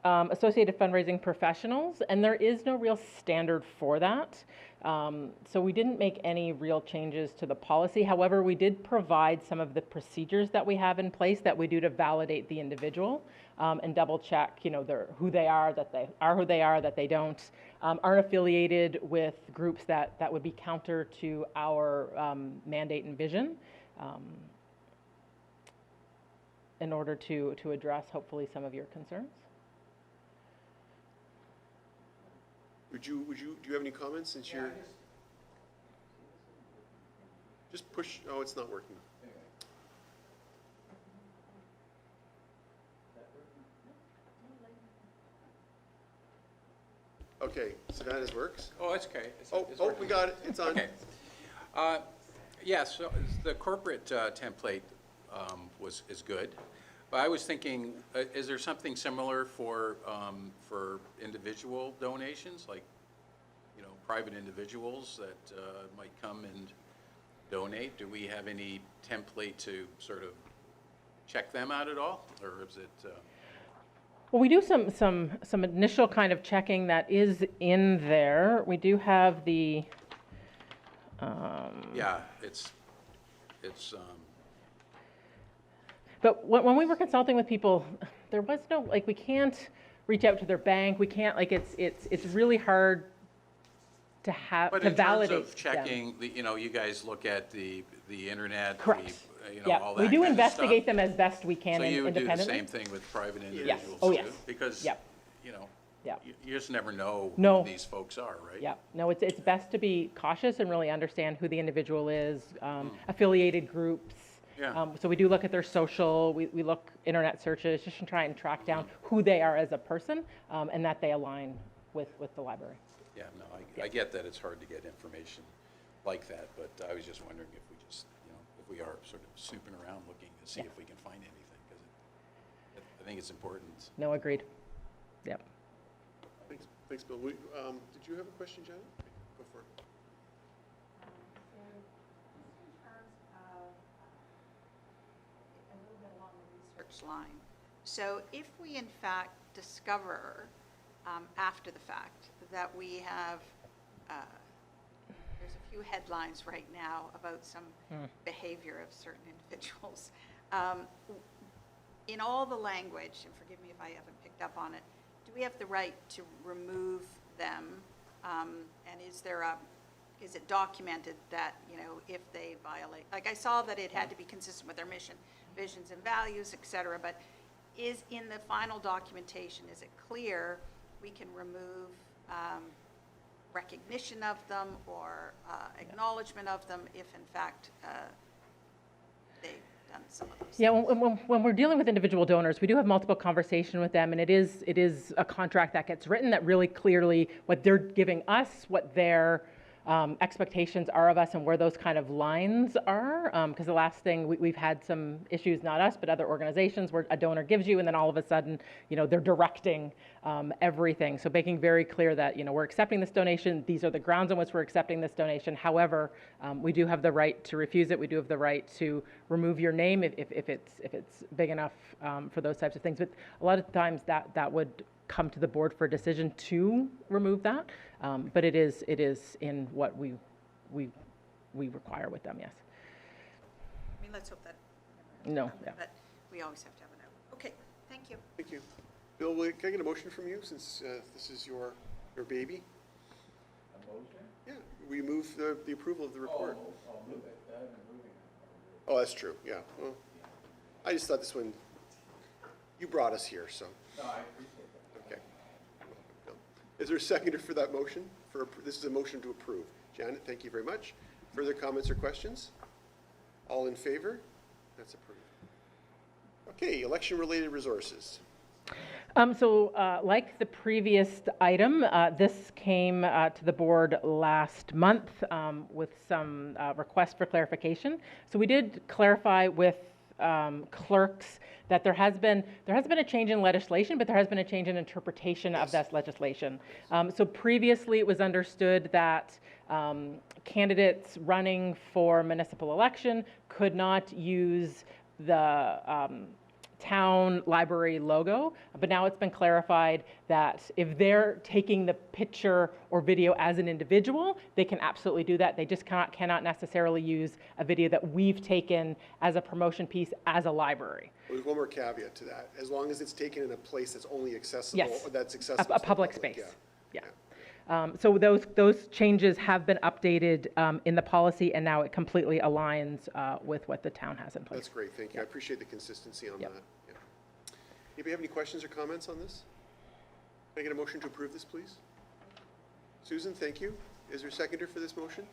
Associated Fundraising Professionals, and there is no real standard for that. So we didn't make any real changes to the policy. However, we did provide some of the procedures that we have in place that we do to validate the individual and double check, who they are, that they are who they are, that they don't, aren't affiliated with groups that would be counter to our mandate and vision. In order to address hopefully some of your concerns. Do you have any comments since you're? Just push, oh, it's not working. Okay, Savannah's works. Oh, that's okay. It's Oh, working. we got it, it's on. Okay. Yeah, so the corporate template is good. But I was thinking, is there something similar for individual donations, like, private individuals that might come and donate? Do we have any template to sort of check them out at all, or is it? Well, we do some initial kind of checking that is in there. We do have the. Yeah, it's. But when we were consulting with people, there was no, we can't reach out to their bank. We can't, it's really hard to have, But to in validate terms of them. checking, you guys look at the internet, Correct. all that We do kind of investigate stuff. them as best we can So you would do the independently. same thing with private individuals Oh, too? yes. Because, Yep. Yep. you just never know No. who these folks are, right? Yeah, no, it's best to be cautious and really understand who the individual is, affiliated groups. Yeah. So we do look at their social, we look internet searches, just to try and track down who they are as a person, and that they align with the library. Yeah, no, I get that it's hard to get information like that, but I was just wondering if we just, if we are sort of snooping around looking to see if we can find anything, because I think it's important. No, agreed. Yep. Thanks, Bill. Did you have a question, Janet? Go for it. Research line. So if we in fact discover after the fact that we have, there's a few headlines right now about some behavior of certain individuals. In all the language, and forgive me if I haven't picked up on it, do we have the right to remove them? And is it documented that, if they violate, I saw that it had to be consistent with their mission, visions and values, et cetera, but is in the final documentation, is it clear we can remove recognition of them or acknowledgement of them if in fact they've done some of those Yeah, things? when we're dealing with individual donors, we do have multiple conversation with them, and it is a contract that gets written that really clearly what they're giving us, what their expectations are of us, and where those kind of lines are. Because the last thing, we've had some issues, not us, but other organizations, where a donor gives you, and then all of a sudden, they're directing everything. So making very clear that, we're accepting this donation, these are the grounds on which we're accepting this donation. However, we do have the right to refuse it. We do have the right to remove your name if it's big enough for those types of things. But a lot of times that would come to the board for a decision to remove that. But it is in what we require with them, yes. I mean, let's hope that No, happen, yeah. but we always have to have an out. Okay, thank you. Thank you. Bill, can I get a motion from you since this is your baby? A motion? Yeah, we move the approval of the report. I'll move it. I haven't moved it. Oh, that's true, yeah. Well, I just thought this one, you brought us here, so, No, I appreciate that. okay. Bill. Is there a seconder for that motion? This is a motion to approve. Janet, thank you very much. Further comments or questions? All in favor? That's approved. Okay, election-related resources. Like the previous item, this came to the board last month with some requests for clarification. So we did clarify with clerks that there has been a change in legislation, but there has been a change in interpretation of that legislation. So previously, it was understood that candidates running for municipal election could not use the town library logo, but now it's been clarified that if they're taking the picture or video as an individual, they can absolutely do that. They just cannot necessarily use a video that we've taken as a promotion piece as a library. There's one more caveat to that. As long as it's taken in a place that's only accessible, Yes. or that's accessible A to the public space. Yeah. So those changes have been updated in the policy, and now it completely aligns with what the town has in place. That's great, thank you. I appreciate the consistency on Yep. that. Yeah. Anybody have any questions or comments on this? Can I get a motion to approve this, please? Susan, thank you. Is there a seconder for this motion?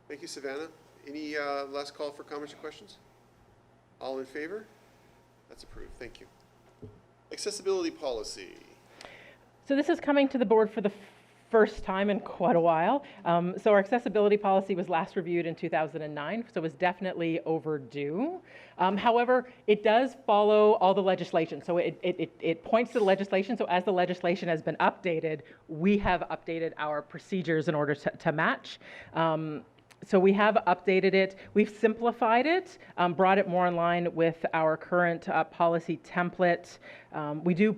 Thank you, Savannah. Any last call for comments or questions? All in favor? That's approved, thank you. Accessibility policy. So this is coming to the board for the first time in quite a while. So our accessibility policy was last reviewed in 2009, so it was definitely overdue. However, it does follow all the legislation. So it points to the legislation. So as the legislation has been updated, we have updated our procedures in order to match. So we have updated it, we've simplified it, brought it more in line with our current policy template. We do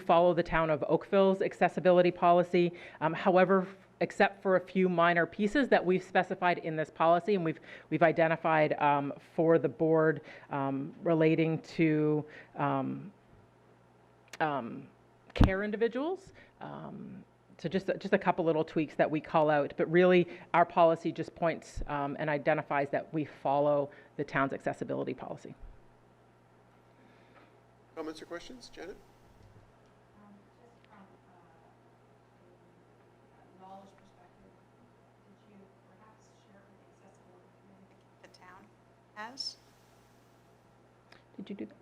follow the town of Oakville's accessibility policy. However, except for a few minor pieces that we've specified in this policy, and we've identified for the board relating to care individuals. So just a couple little tweaks that we call out, but really our policy just points and identifies that we follow the town's accessibility policy. Comments or questions? Janet? Just from a knowledge perspective, did you perhaps share with the accessibility committee the town has? Did you do that?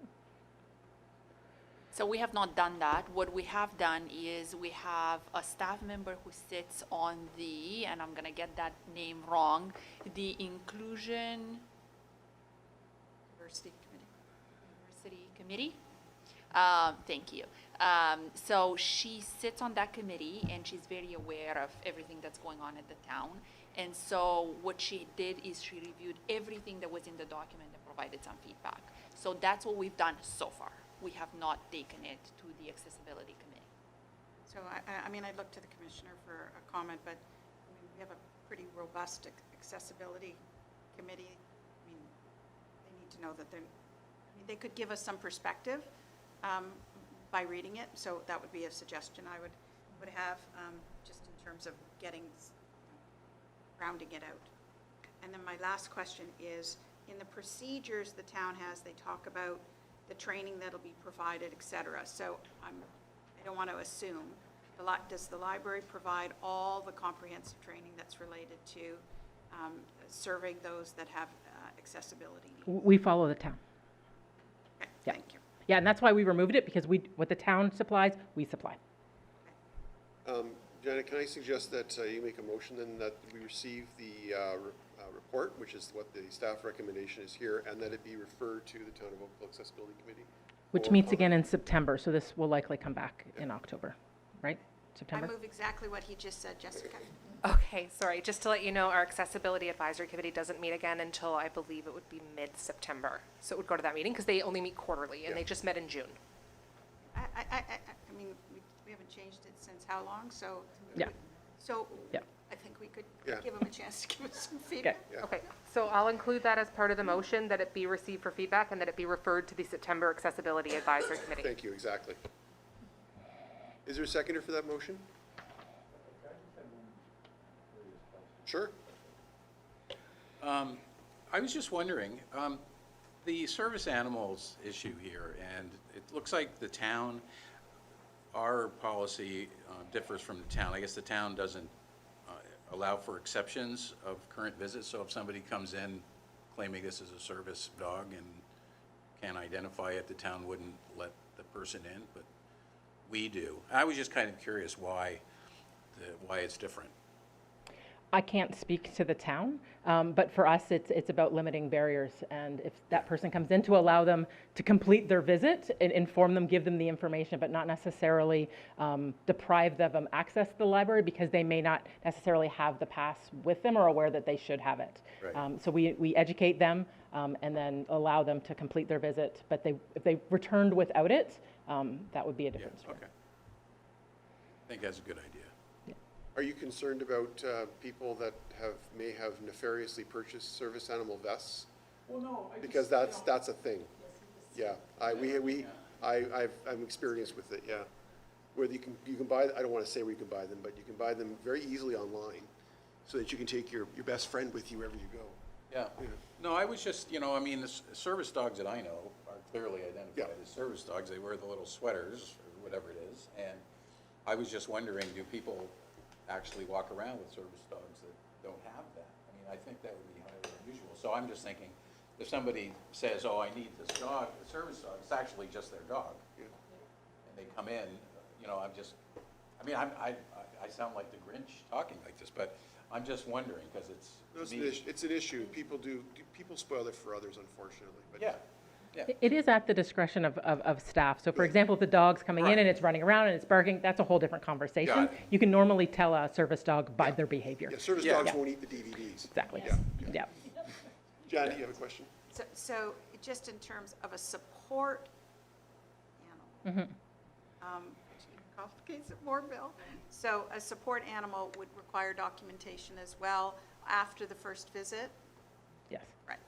So we have not done that. What we have done is we have a staff member who sits on the, and I'm gonna get that name wrong, the Inclusion Diversity Committee. Thank you. So she sits on that committee and she's very aware of everything that's going on at the town. And so what she did is she reviewed everything that was in the document and provided some feedback. So that's what we've done so far. We have not taken it to the accessibility committee. So I mean, I look to the commissioner for a comment, but I mean, we have a pretty robust accessibility committee. I mean, they need to know that they could give us some perspective by reading it. So that would be a suggestion I would have just in terms of rounding it out. And then my last question is, in the procedures the town has, they talk about the training that'll be provided, et cetera. So I don't want to assume, does the library provide all the comprehensive training that's related to serving those that have accessibility needs? We follow the town. Okay, Yeah. thank you. Yeah, and that's why we removed it, because what the town supplies, we supply. Janet, can I suggest that you make a motion then that we receive the report, which is what the staff recommendation is here, and that it be referred to the Town of Oakville Accessibility Committee? Which for meets comment? again in September, so this will likely come back in October, right? I September? move exactly what he just said, Jessica. Okay, sorry, just to let you know, our Accessibility Advisory Committee doesn't meet again until I believe it would be mid-September. So it would go to that meeting, because they only meet quarterly, and they just met in June. I mean, we haven't changed it since how long, so. Yeah. So Yeah. I think we could Yeah. give him a chance to give us some feedback. Yeah. Okay, so I'll include that as part of the motion, that it be received for feedback and that it be referred to the September Accessibility Advisory Committee. Thank you, exactly. Is there a seconder for that motion? Sure. I was just wondering, the service animals issue here, and it looks like the town, our policy differs from the town. I guess the town doesn't allow for exceptions of current visits, so if somebody comes in claiming this is a service dog and can't identify it, the town wouldn't let the person in, but we do. I was just kind of curious why it's different. I can't speak to the town, but for us, it's about limiting barriers. And if that person comes in, to allow them to complete their visit and inform them, give them the information, but not necessarily deprive them of access to the library because they may not necessarily have the pass with them or aware that they should have it. Right. So we educate them and then allow them to complete their visit. But if they returned without it, that would be a different story. Okay. I think that's a good idea. Are you concerned about people that may have nefariously purchased service animal vests? Well, no. Because that's a thing. Yeah, I'm experienced with it, yeah. Where you can buy, I don't want to say where you can buy them, but you can buy them very easily online so that you can take your best friend with you wherever you go. Yeah. No, I was just, I mean, the service dogs that I know are clearly identified as service dogs. They wear the little sweaters or whatever it is. And I was just wondering, do people actually walk around with service dogs that don't have that? I mean, I think that would be highly unusual. So I'm just thinking, if somebody says, oh, I need this dog, the service dog, it's actually just their dog. And they come in, I sound like the Grinch talking like this, but I'm just wondering, because It's an issue. People spoil it for others, unfortunately. But yeah. It is at the discretion of staff. So for example, if the dog's coming in and it's running around and it's barking, that's a whole different conversation. Got it. You can normally tell a service dog by their behavior. Yeah, service dogs won't eat the DVDs. Exactly. Yeah. Janet, you have a question? So just in terms of a support animal, which complicates it more, Bill. So a support animal would require documentation as well after the first visit? Yes. Right.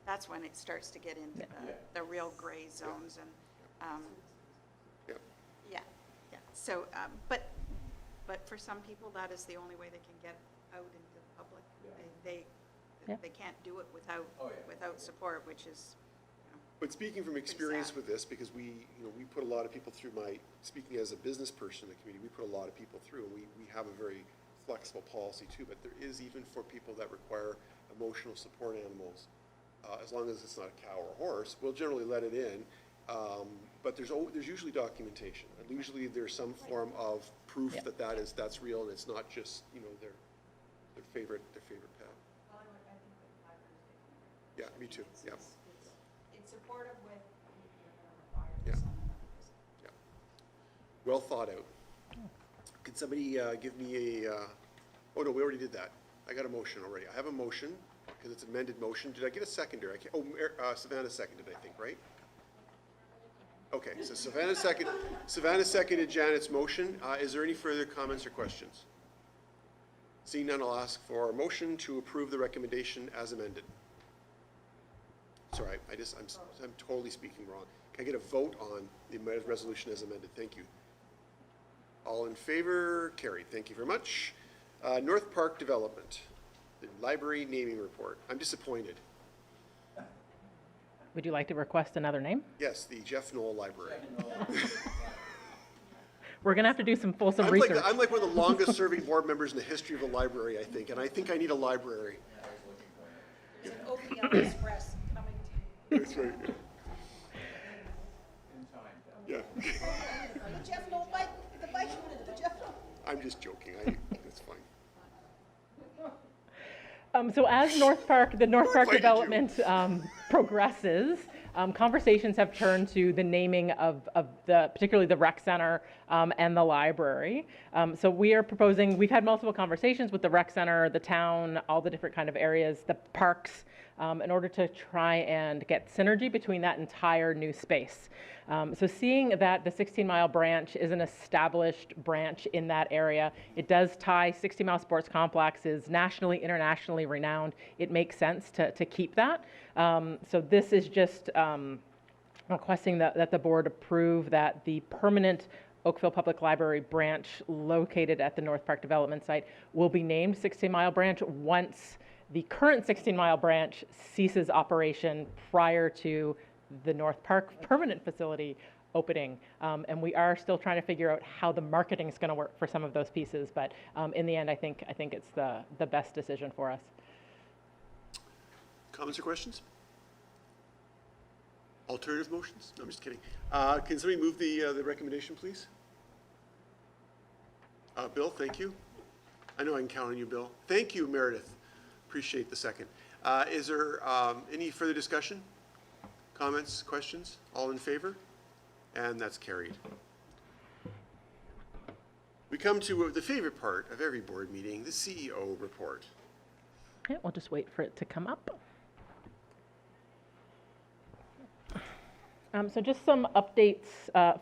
That's when it starts to get into the real gray zones and, yeah. So, but for some people, that is the only way they can get out into the public. They can't do it without support, which is, But speaking from experience with this, because we put a lot of people through speaking as a business person in the community, we put a lot of people through, and we have a very flexible policy too, but there is, even for people that require emotional support animals, as long as it's not a cow or a horse, we'll generally let it in. But there's usually documentation. And usually there's some form of proof that's real, and it's not just their favorite pet. Yeah, me too. Yeah. it's supportive with, you're going to require Yeah. this on another visit. Yeah. Well thought out. Could somebody give me oh no, we already did that. I got a motion already. I have a motion, because it's an amended motion. Did I get a seconder? Savannah seconded, I think, right? Okay, so Savannah seconded Janet's motion. Is there any further comments or questions? Seeing none, I'll ask for a motion to approve the recommendation as amended. Sorry, I'm totally speaking wrong. Can I get a vote on the resolution as amended? Thank you. All in favor? Carried. Thank you very much. North Park Development, the library naming report. I'm disappointed. Would you like to request another name? Yes, the Jeff Knoll Library. We're going to have to do some fulsome research. I'm like one of the longest serving board members in the history of the library, I think, and I think I need a library. There's an OPL Express coming to you. That's right. Yeah. The Jeff Knoll bike, the bike, the Jeff Knoll. I'm just joking. That's fine. So as the North Park invited you. development progresses, conversations have turned to the naming of particularly the rec center and the library. So we are proposing, we've had multiple conversations with the rec center, the town, all the different kind of areas, the parks, in order to try and get synergy between that entire new space. So seeing that the 16 Mile branch is an established branch in that area, it does tie 60 Mile Sports Complex is nationally, internationally renowned. It makes sense to keep that. So this is just requesting that the board approve that the permanent Oakville Public Library branch located at the North Park development site will be named 16 Mile Branch once the current 16 Mile Branch ceases operation prior to the North Park permanent facility opening. And we are still trying to figure out how the marketing is going to work for some of those pieces. But in the end, I think it's the best decision for us. Comments or questions? Alternative motions? No, I'm just kidding. Can somebody move the recommendation, please? Bill, thank you. I know I can count on you, Bill. Thank you, Meredith. Appreciate the second. Is there any further discussion? Comments, questions? All in favor? And that's carried. We come to the favorite part of every board meeting, the CEO report. Okay, we'll just wait for it to come up. So just some updates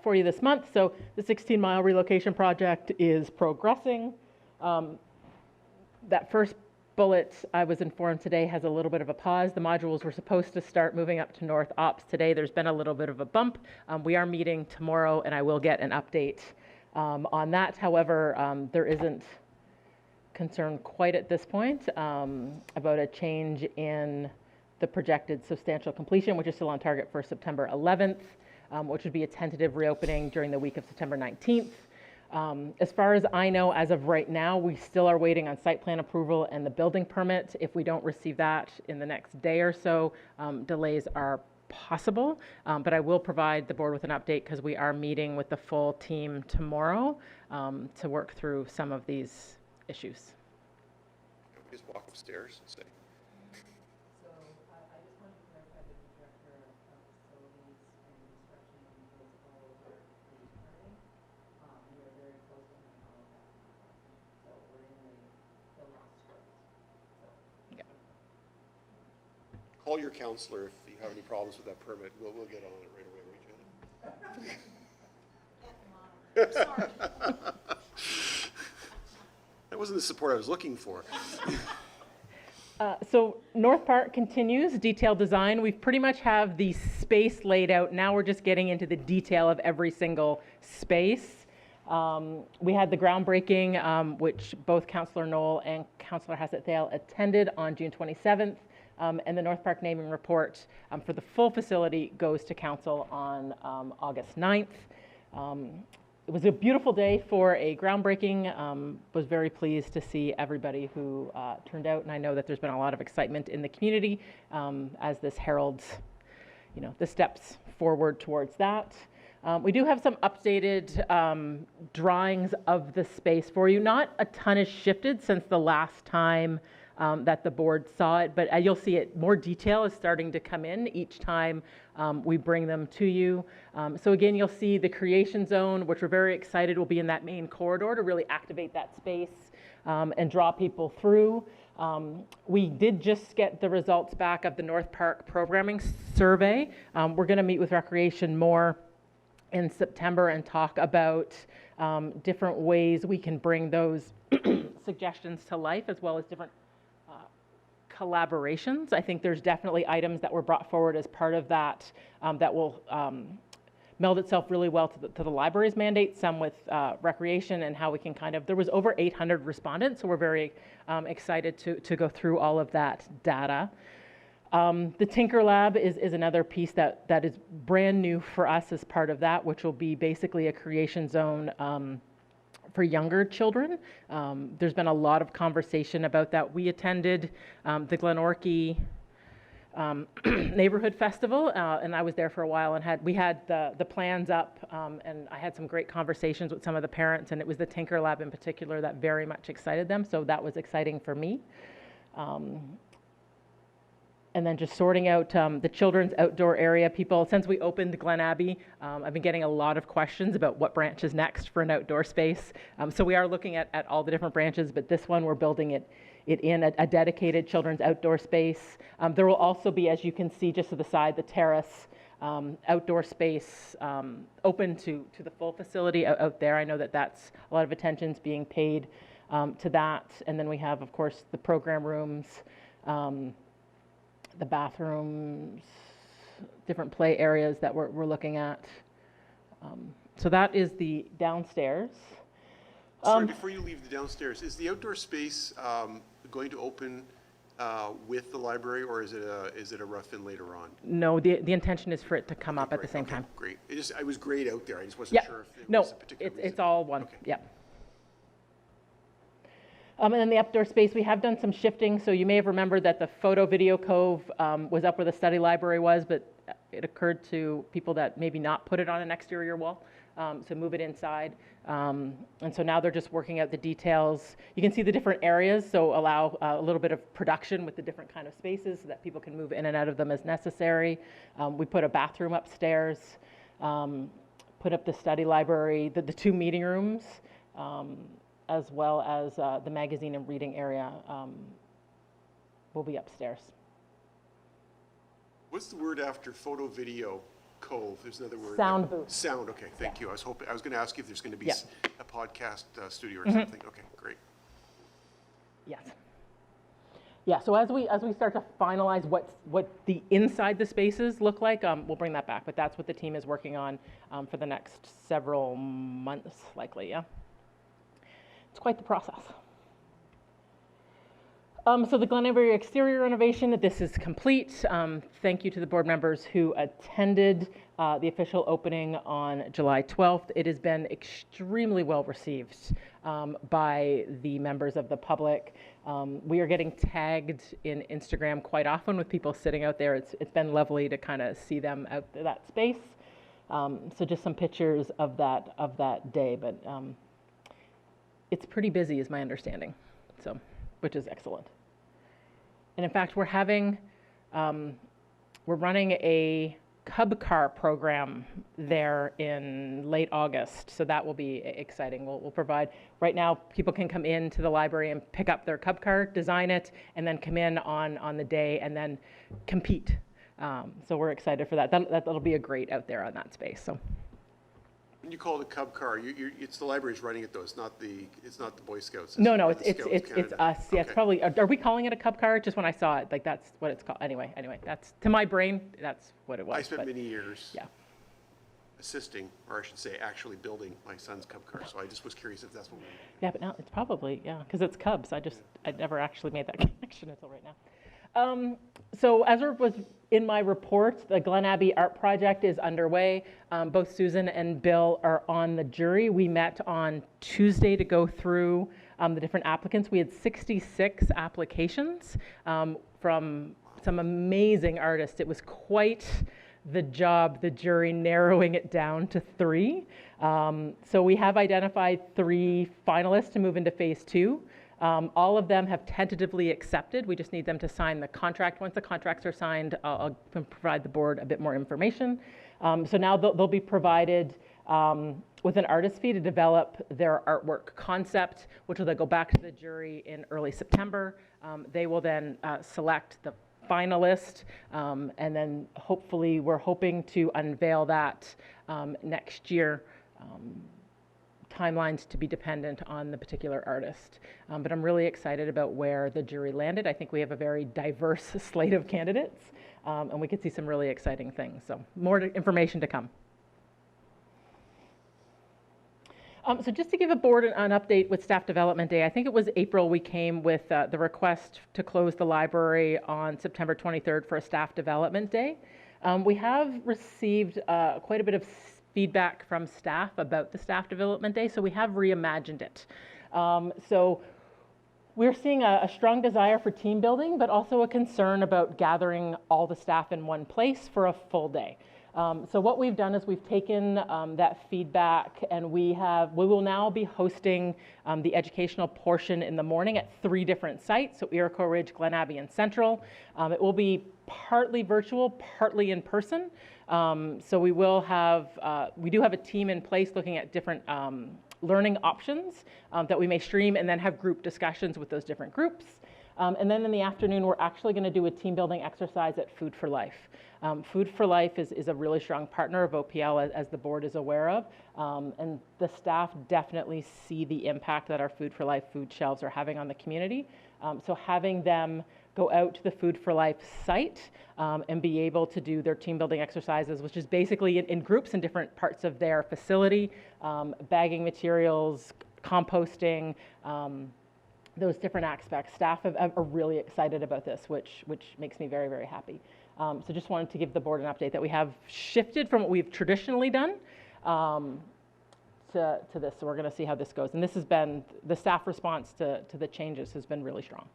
for you this month. So the 16-mile relocation project is progressing. That first bullet, I was informed today, has a little bit of a pause. The modules were supposed to start moving up to North Ops today. There's been a little bit of a bump. We are meeting tomorrow, and I will get an update on that. However, there isn't concern quite at this point about a change in the projected substantial completion, which is still on target for September 11th, which would be a tentative reopening during the week of September 19th. As far as I know, as of right now, we still are waiting on site plan approval and the building permit. If we don't receive that in the next day or so, delays are possible. But I will provide the board with an update because we are meeting with the full team tomorrow to work through some of these issues. Just walk upstairs and say. So I just wanted to clarify that the director of facilities and instruction is all over the permitting. We are very close to all of that. So we're in the last script. So, yeah. Call your counselor if you have any problems with that permit. We'll get on it right away, right, Janet? That wasn't the support I was looking for. So North Park continues, detailed design. We pretty much have the space laid out. Now we're just getting into the detail of every single space. We had the groundbreaking, which both Councillor Knoll and Councillor Hassett-Thale attended on June 27th. And the North Park naming report for the full facility goes to council on August 9th. It was a beautiful day for a groundbreaking. Was very pleased to see everybody who turned out, and I know that there's been a lot of excitement in the community as this heralds, the steps forward towards that. We do have some updated drawings of the space for you. Not a ton has shifted since the last time that the board saw it, but you'll see it. More detail is starting to come in each time we bring them to you. So again, you'll see the creation zone, which we're very excited will be in that main corridor to really activate that space and draw people through. We did just get the results back of the North Park programming survey. We're going to meet with Recreation more in September and talk about different ways we can bring those suggestions to life, as well as different collaborations. I think there's definitely items that were brought forward as part of that that will meld itself really well to the library's mandate, some with recreation and how we can there was over 800 respondents, so we're very excited to go through all of that data. The Tinker Lab is another piece that is brand new for us as part of that, which will be basically a creation zone for younger children. There's been a lot of conversation about that. We attended the Glenorchy Neighborhood Festival, and I was there for a while, and we had the plans up, and I had some great conversations with some of the parents, and it was the Tinker Lab in particular that very much excited them, so that was exciting for me. And then just sorting out the children's outdoor area. People, since we opened Glen Abbey, I've been getting a lot of questions about what branch is next for an outdoor space. So we are looking at all the different branches, but this one we're building it in a dedicated children's outdoor space. There will also be, as you can see just to the side, the terrace outdoor space open to the full facility out there. I know that's a lot of attention's being paid to that. And then we have, of course, the program rooms, the bathrooms, different play areas that we're looking at. So that is the downstairs. Sorry, before you leave the downstairs, is the outdoor space going to open with the library, or is it a rough-in later on? No, the intention is for it to come up at the same time. Great. It was great out there. I just wasn't sure if it was a particular reason. It's all one. Okay. Yeah. And then the outdoor space, we have done some shifting. So you may have remembered that the photo video cove was up where the study library was, but it occurred to people that maybe not put it on an exterior wall, so move it inside. And so now they're just working out the details. You can see the different areas, so allow a little bit of production with the different kind of spaces so that people can move in and out of them as necessary. We put a bathroom upstairs, put up the study library, the 2 meeting rooms, as well as the magazine and reading area will be upstairs. What's the word after photo video cove? There's another word. Sound booth. Sound, okay, thank you. I was going to ask you if there's going to be Yeah. a podcast studio or something. Okay, great. Yes. Yeah, so as we start to finalize what the inside the spaces look like, we'll bring that back. But that's what the team is working on for the next several months, likely, yeah. It's quite the process. So the Glen Avery exterior renovation, this is complete. Thank you to the board members who attended the official opening on July 12th. It has been extremely well received by the members of the public. We are getting tagged in Instagram quite often with people sitting out there. It's been lovely to kind of see them out that space. So just some pictures of that day, but it's pretty busy is my understanding, so which is excellent. And in fact, we're running a Cub Car Program there in late August, so that will be exciting. We'll provide, right now, people can come into the library and pick up their Cub Car, design it, and then come in on the day and then compete. So we're excited for that. That'll be a great out there on that space. So. When you call it a Cub Car, it's the library's running it though. It's not the Boy Scouts. No, or it's the Scouts it's Canada. us. Yeah, it's Okay. probably. Are we calling it a Cub Car? Just when I saw it, like that's what it's called. Anyway, that's to my brain. That's what it was. I spent but, many years Yeah. assisting, or I should say, actually building my son's Cub Car. So I just was curious if that's what we. Yeah, but now it's probably because it's Cubs. I'd never actually made that connection until right now. So as was in my report, the Glen Abbey Art Project is underway. Both Susan and Bill are on the jury. We met on Tuesday to go through the different applicants. We had 66 applications from some amazing artists. It was quite the job, the jury narrowing it down to 3. So we have identified 3 finalists to move into phase 2. All of them have tentatively accepted. We just need them to sign the contract. Once the contracts are signed, I'll provide the board a bit more information. So now they'll be provided with an artist fee to develop their artwork concept, which will then go back to the jury in early September. They will then select the finalist, and then hopefully we're hoping to unveil that next year. Timelines to be dependent on the particular artist. But I'm really excited about where the jury landed. I think we have a very diverse slate of candidates, and we could see some really exciting things. So more information to come. So just to give a board an update with Staff Development Day, I think it was April we came with the request to close the library on September 23rd for a Staff Development Day. We have received quite a bit of feedback from staff about the Staff Development Day, so we have reimagined it. So we're seeing a strong desire for team building, but also a concern about gathering all the staff in one place for a full day. So what we've done is we've taken that feedback, and we will now be hosting the educational portion in the morning at 3 different sites, so Iroquois Ridge, Glen Abbey, and Central. It will be partly virtual, partly in person. So we do have a team in place looking at different learning options that we may stream and then have group discussions with those different groups. And then in the afternoon, we're actually going to do a team building exercise at Food for Life. Food for Life is a really strong partner of OPL, as the board is aware of. And the staff definitely see the impact that our Food for Life food shelves are having on the community. So having them go out to the Food for Life site and be able to do their team building exercises, which is basically in groups in different parts of their facility, bagging materials, composting, those different aspects. Staff are really excited about this, which makes me very, very happy. So just wanted to give the board an update that we have shifted from what we've traditionally done to this, so we're going to see how this goes. And this has been, the staff response to the changes has been really strong.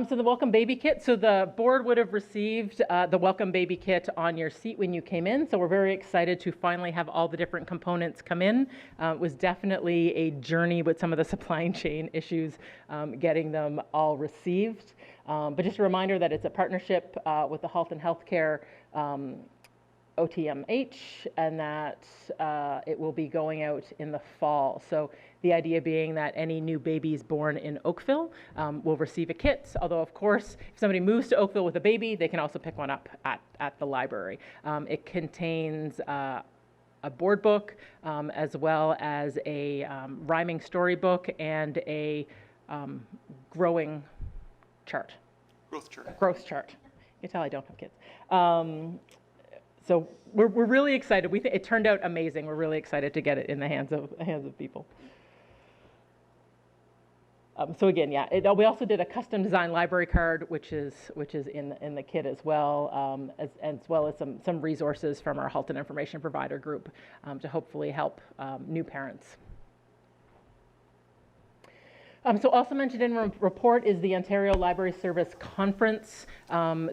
So the Welcome Baby Kit, so the board would have received the Welcome Baby Kit on your seat when you came in, so we're very excited to finally have all the different components come in. It was definitely a journey with some of the supply chain issues, getting them all received. But just a reminder that it's a partnership with the Health and Healthcare OTMH, and that it will be going out in the fall. So the idea being that any new babies born in Oakville will receive a kit, although of course, if somebody moves to Oakville with a baby, they can also pick one up at the library. It contains a board book, as well as a rhyming storybook and a growing chart. Growth chart. Growth chart. You can tell I don't have kids. So we're really excited. We think it turned out amazing. We're really excited to get it in the hands of people. So again, yeah, we also did a custom design library card, which is in the kit as well, as well as some resources from our Halton Information Provider group to hopefully help new parents. So also mentioned in the report is the Ontario Library Service Conference.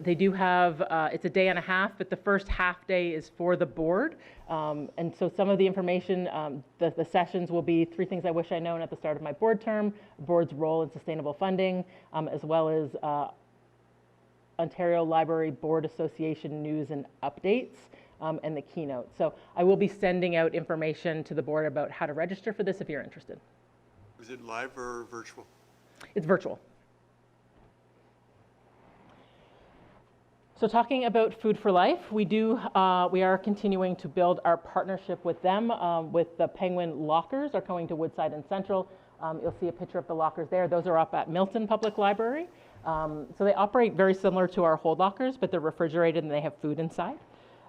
They do have, it's a day and a half, but the first half day is for the board. And so some of the information, the sessions will be 3 things I wish I'd known at the start of my board term, board's role in sustainable funding, as well as Ontario Library Board Association news and updates, and the keynote. So I will be sending out information to the board about how to register for this if you're interested. Is it live or virtual? It's virtual. So talking about Food for Life, we are continuing to build our partnership with them, with the Penguin Lockers are going to Woodside and Central. You'll see a picture of the lockers there. Those are up at Milton Public Library. So they operate very similar to our hold lockers, but they're refrigerated and they have food inside.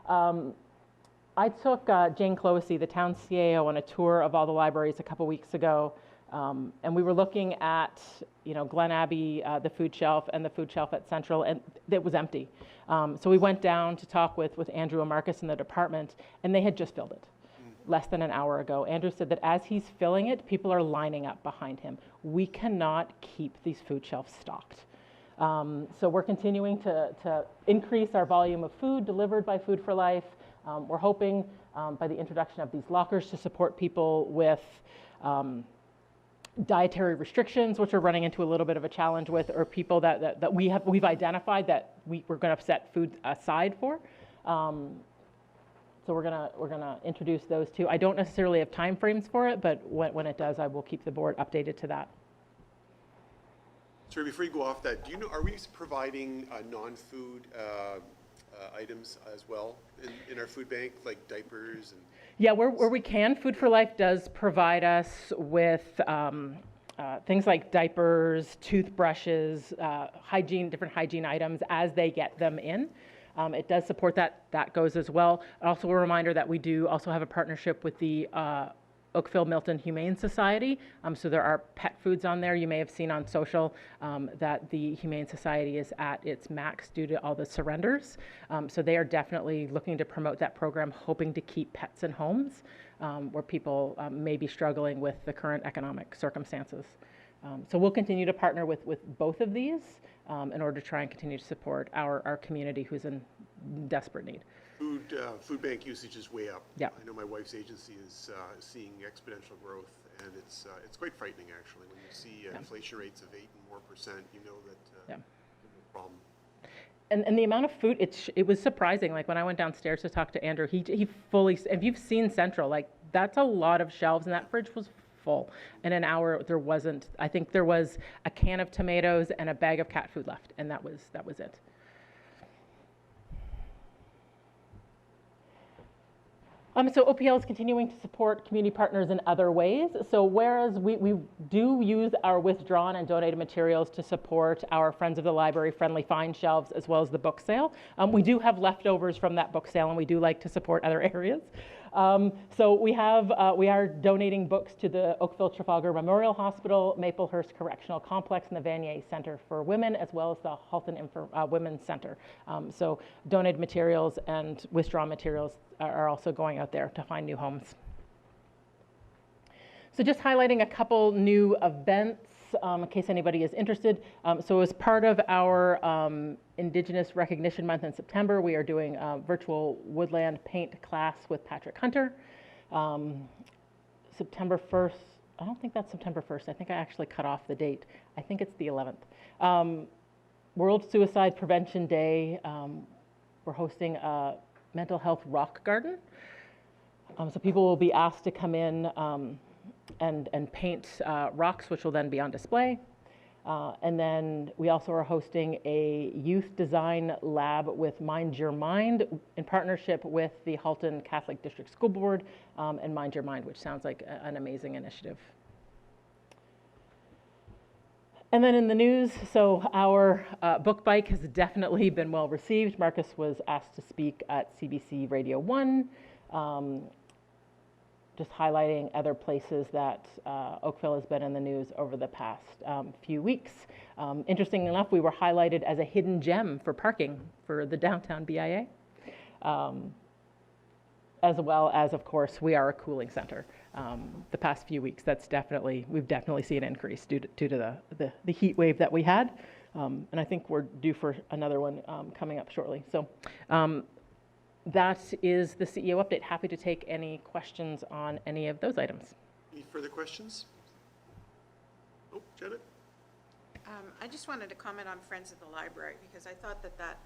I took Jane Cloesy, the town CAO, on a tour of all the libraries a couple weeks ago. And we were looking at, Glen Abbey, the food shelf, and the food shelf at Central, and it was empty. So we went down to talk with Andrew and Marcus in the department, and they had just filled it less than an hour ago. Andrew said that as he's filling it, people are lining up behind him. We cannot keep these food shelves stocked. So we're continuing to increase our volume of food delivered by Food for Life. We're hoping by the introduction of these lockers to support people with dietary restrictions, which we're running into a little bit of a challenge with, or people that we've identified that we're going to set food aside for. So we're gonna introduce those two. I don't necessarily have time frames for it, but when it does, I will keep the board updated to that. Sorry, before you go off that, are we providing non-food items as well in our food bank, like diapers and? Yeah, where we can, Food for Life does provide us with things like diapers, toothbrushes, different hygiene items as they get them in. It does support that goes as well. Also a reminder that we do also have a partnership with the Oakville Milton Humane Society. So there are pet foods on there. You may have seen on social that the Humane Society is at its max due to all the surrenders. So they are definitely looking to promote that program, hoping to keep pets in homes where people may be struggling with the current economic circumstances. So we'll continue to partner with both of these in order to try and continue to support our community who's in desperate need. Food bank usage is way up. Yeah. I know my wife's agency is seeing exponential growth, and it's quite frightening actually when you see inflation rates of 8% and more, you know that there's a problem. And the amount of food, it was surprising. Like when I went downstairs to talk to Andrew, he fully, if you've seen Central, like that's a lot of shelves, and that fridge was full. In an hour, there wasn't, I think there was a can of tomatoes and a bag of cat food left, and that was it. So OPL is continuing to support community partners in other ways. So whereas we do use our withdrawn and donated materials to support our Friends of the Library friendly find shelves as well as the book sale, we do have leftovers from that book sale, and we do like to support other areas. So we are donating books to the Oakville Trafalgar Memorial Hospital, Maplehurst Correctional Complex, and the Vanier Center for Women, as well as the Halton Women's Center. So donated materials and withdrawn materials are also going out there to find new homes. So just highlighting a couple new events in case anybody is interested. So as part of our Indigenous Recognition Month in September, we are doing a virtual woodland paint class with Patrick Hunter. September 1st, I don't think that's September 1st. I think I actually cut off the date. I think it's the 11th. World Suicide Prevention Day. We're hosting a mental health rock garden. So people will be asked to come in and paint rocks, which will then be on display. And then we also are hosting a youth design lab with Mind Your Mind in partnership with the Halton Catholic District School Board and Mind Your Mind, which sounds like an amazing initiative. And then in the news, so our book bike has definitely been well received. Marcus was asked to speak at CBC Radio 1. Just highlighting other places that Oakville has been in the news over the past few weeks. Interesting enough, we were highlighted as a hidden gem for parking for the downtown BIA, as well as, of course, we are a cooling center. The past few weeks, we've definitely seen an increase due to the heat wave that we had, and I think we're due for another one coming up shortly. So. That is the CEO update. Happy to take any questions on any of those items. Any further questions? Oh, Janet? I just wanted to comment on Friends of the Library, because I thought that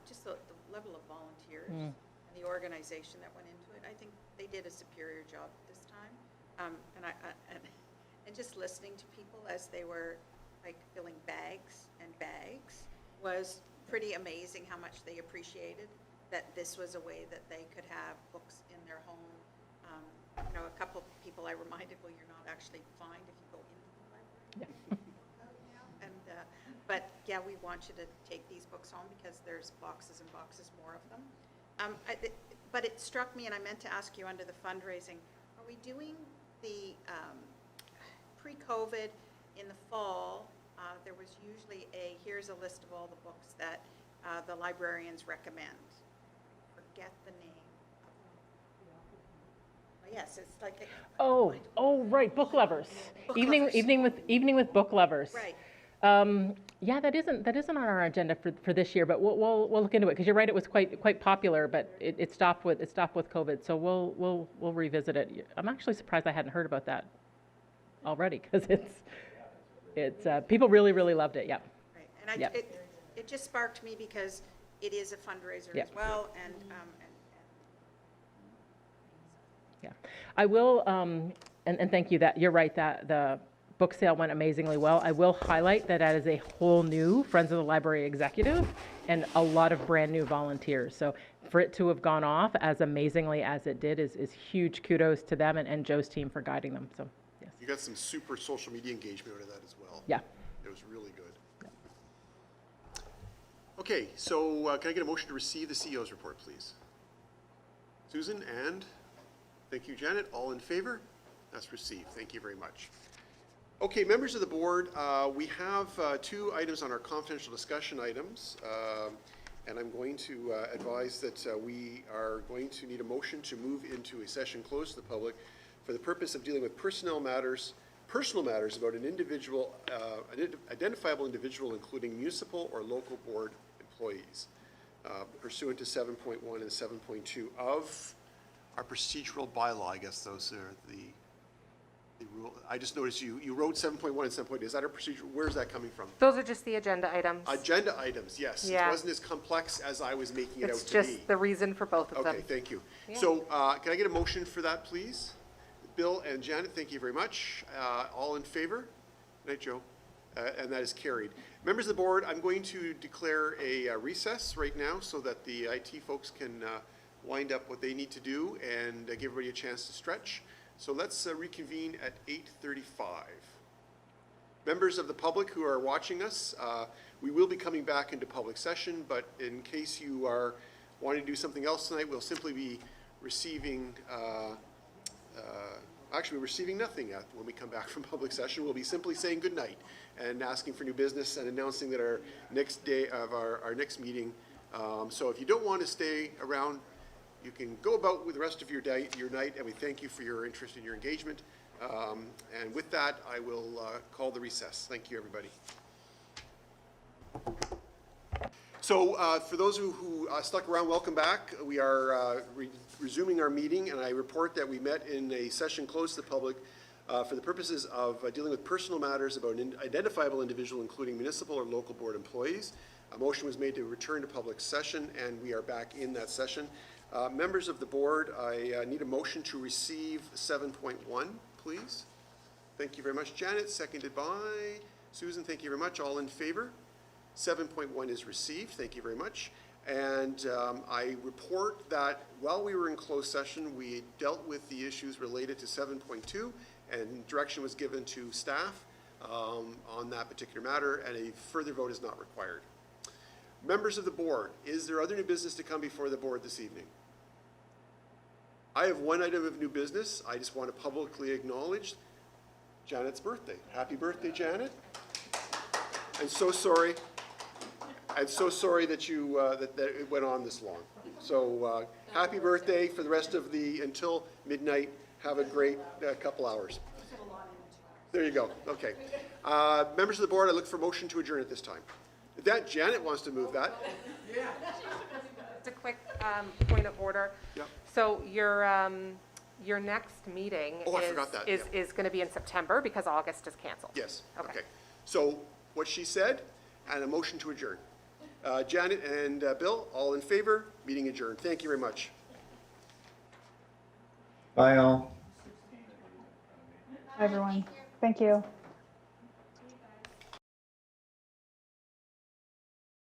just the level of volunteers and the organization that went into it, I think they did a superior job this time. And just listening to people as they were like filling bags and bags was pretty amazing how much they appreciated that this was a way that they could have books in their home. A couple of people I reminded, well, you're not actually fined if you go into the library. Yeah. But yeah, we want you to take these books home because there's boxes and boxes more of them. But it struck me, and I meant to ask you under the fundraising, are we doing the pre-COVID in the fall? There was usually here's a list of all the books that the librarians recommend. Forget the name. Oh, yes, it's like. Right, book lovers. Evening with book lovers. Right. Yeah, that isn't on our agenda for this year, but we'll look into it, because you're right, it was quite popular, but it stopped with COVID, so we'll revisit it. I'm actually surprised I hadn't heard about that already, because it's people really loved it. Yeah. Right, and it just sparked me because it is a fundraiser as well, and yeah, I will, and thank you. That you're right, that the book sale went amazingly well. I will highlight that is a whole new Friends of the Library executive and a lot of brand new volunteers. So for it to have gone off as amazingly as it did is huge kudos to them and Joe's team for guiding them. So yes. You got some super social media engagement out of that as well. Yeah. It was really good. Okay, so can I get a motion to receive the CEO's report, please? Susan, and thank you, Janet. All in favor? That's received. Thank you very much. Okay, members of the board, we have two items on our confidential discussion items, and I'm going to advise that we are going to need a motion to move into a session closed to the public for the purpose of dealing with personal matters about an individual, an identifiable individual, including municipal or local board employees, pursuant to 7.1 and 7.2 of our procedural bylaw. I guess those are the rule. I just noticed you wrote 7.1 and 7.2. Is that our procedure? Where's that coming from? Those are just the agenda items. Agenda items, yes. Yeah. It wasn't as complex as I was making it out It's to be. just the reason for both of them. Okay, thank you. Yeah. So can I get a motion for that, please? Bill and Janet, thank you very much. All in favor? Good night, Joe. And that is carried. Members of the board, I'm going to declare a recess right now so that the IT folks can wind up what they need to do and give everybody a chance to stretch. So let's reconvene at 8:35. Members of the public who are watching us, we will be coming back into public session, but in case you are wanting to do something else tonight, we'll simply be receiving, actually, we're receiving nothing when we come back from public session. We'll be simply saying good night and asking for new business and announcing that our next day of our next meeting. So if you don't want to stay around, you can go about with the rest of your night, and we thank you for your interest and your engagement. And with that, I will call the recess. Thank you, everybody. So for those who stuck around, welcome back. We are resuming our meeting, and I report that we met in a session closed to the public for the purposes of dealing with personal matters about an identifiable individual, including municipal or local board employees. A motion was made to return to public session, and we are back in that session. Members of the board, I need a motion to receive 7.1, please. Thank you very much, Janet. Seconded by Susan. Thank you very much. All in favor? 7.1 is received. Thank you very much. And I report that while we were in closed session, we dealt with the issues related to 7.2, and direction was given to staff on that particular matter, and a further vote is not required. Members of the board, is there other new business to come before the board this evening? I have one item of new business. I just want to publicly acknowledge Janet's birthday. Happy birthday, Janet. I'm so sorry. I'm so sorry that you that it went on this long. So happy birthday for the rest of until midnight. Have a great couple hours. There you go. Okay. Members of the board, I look for motion to adjourn at this time. That Janet wants to move that. Just a quick point of order. Yep. So your next meeting I forgot that. is going to be in September because August is canceled. Yes. Okay. So what she said, and a motion to adjourn. Janet and Bill, all in favor? Meeting adjourned. Thank you very much. Bye all. Everyone, thank you.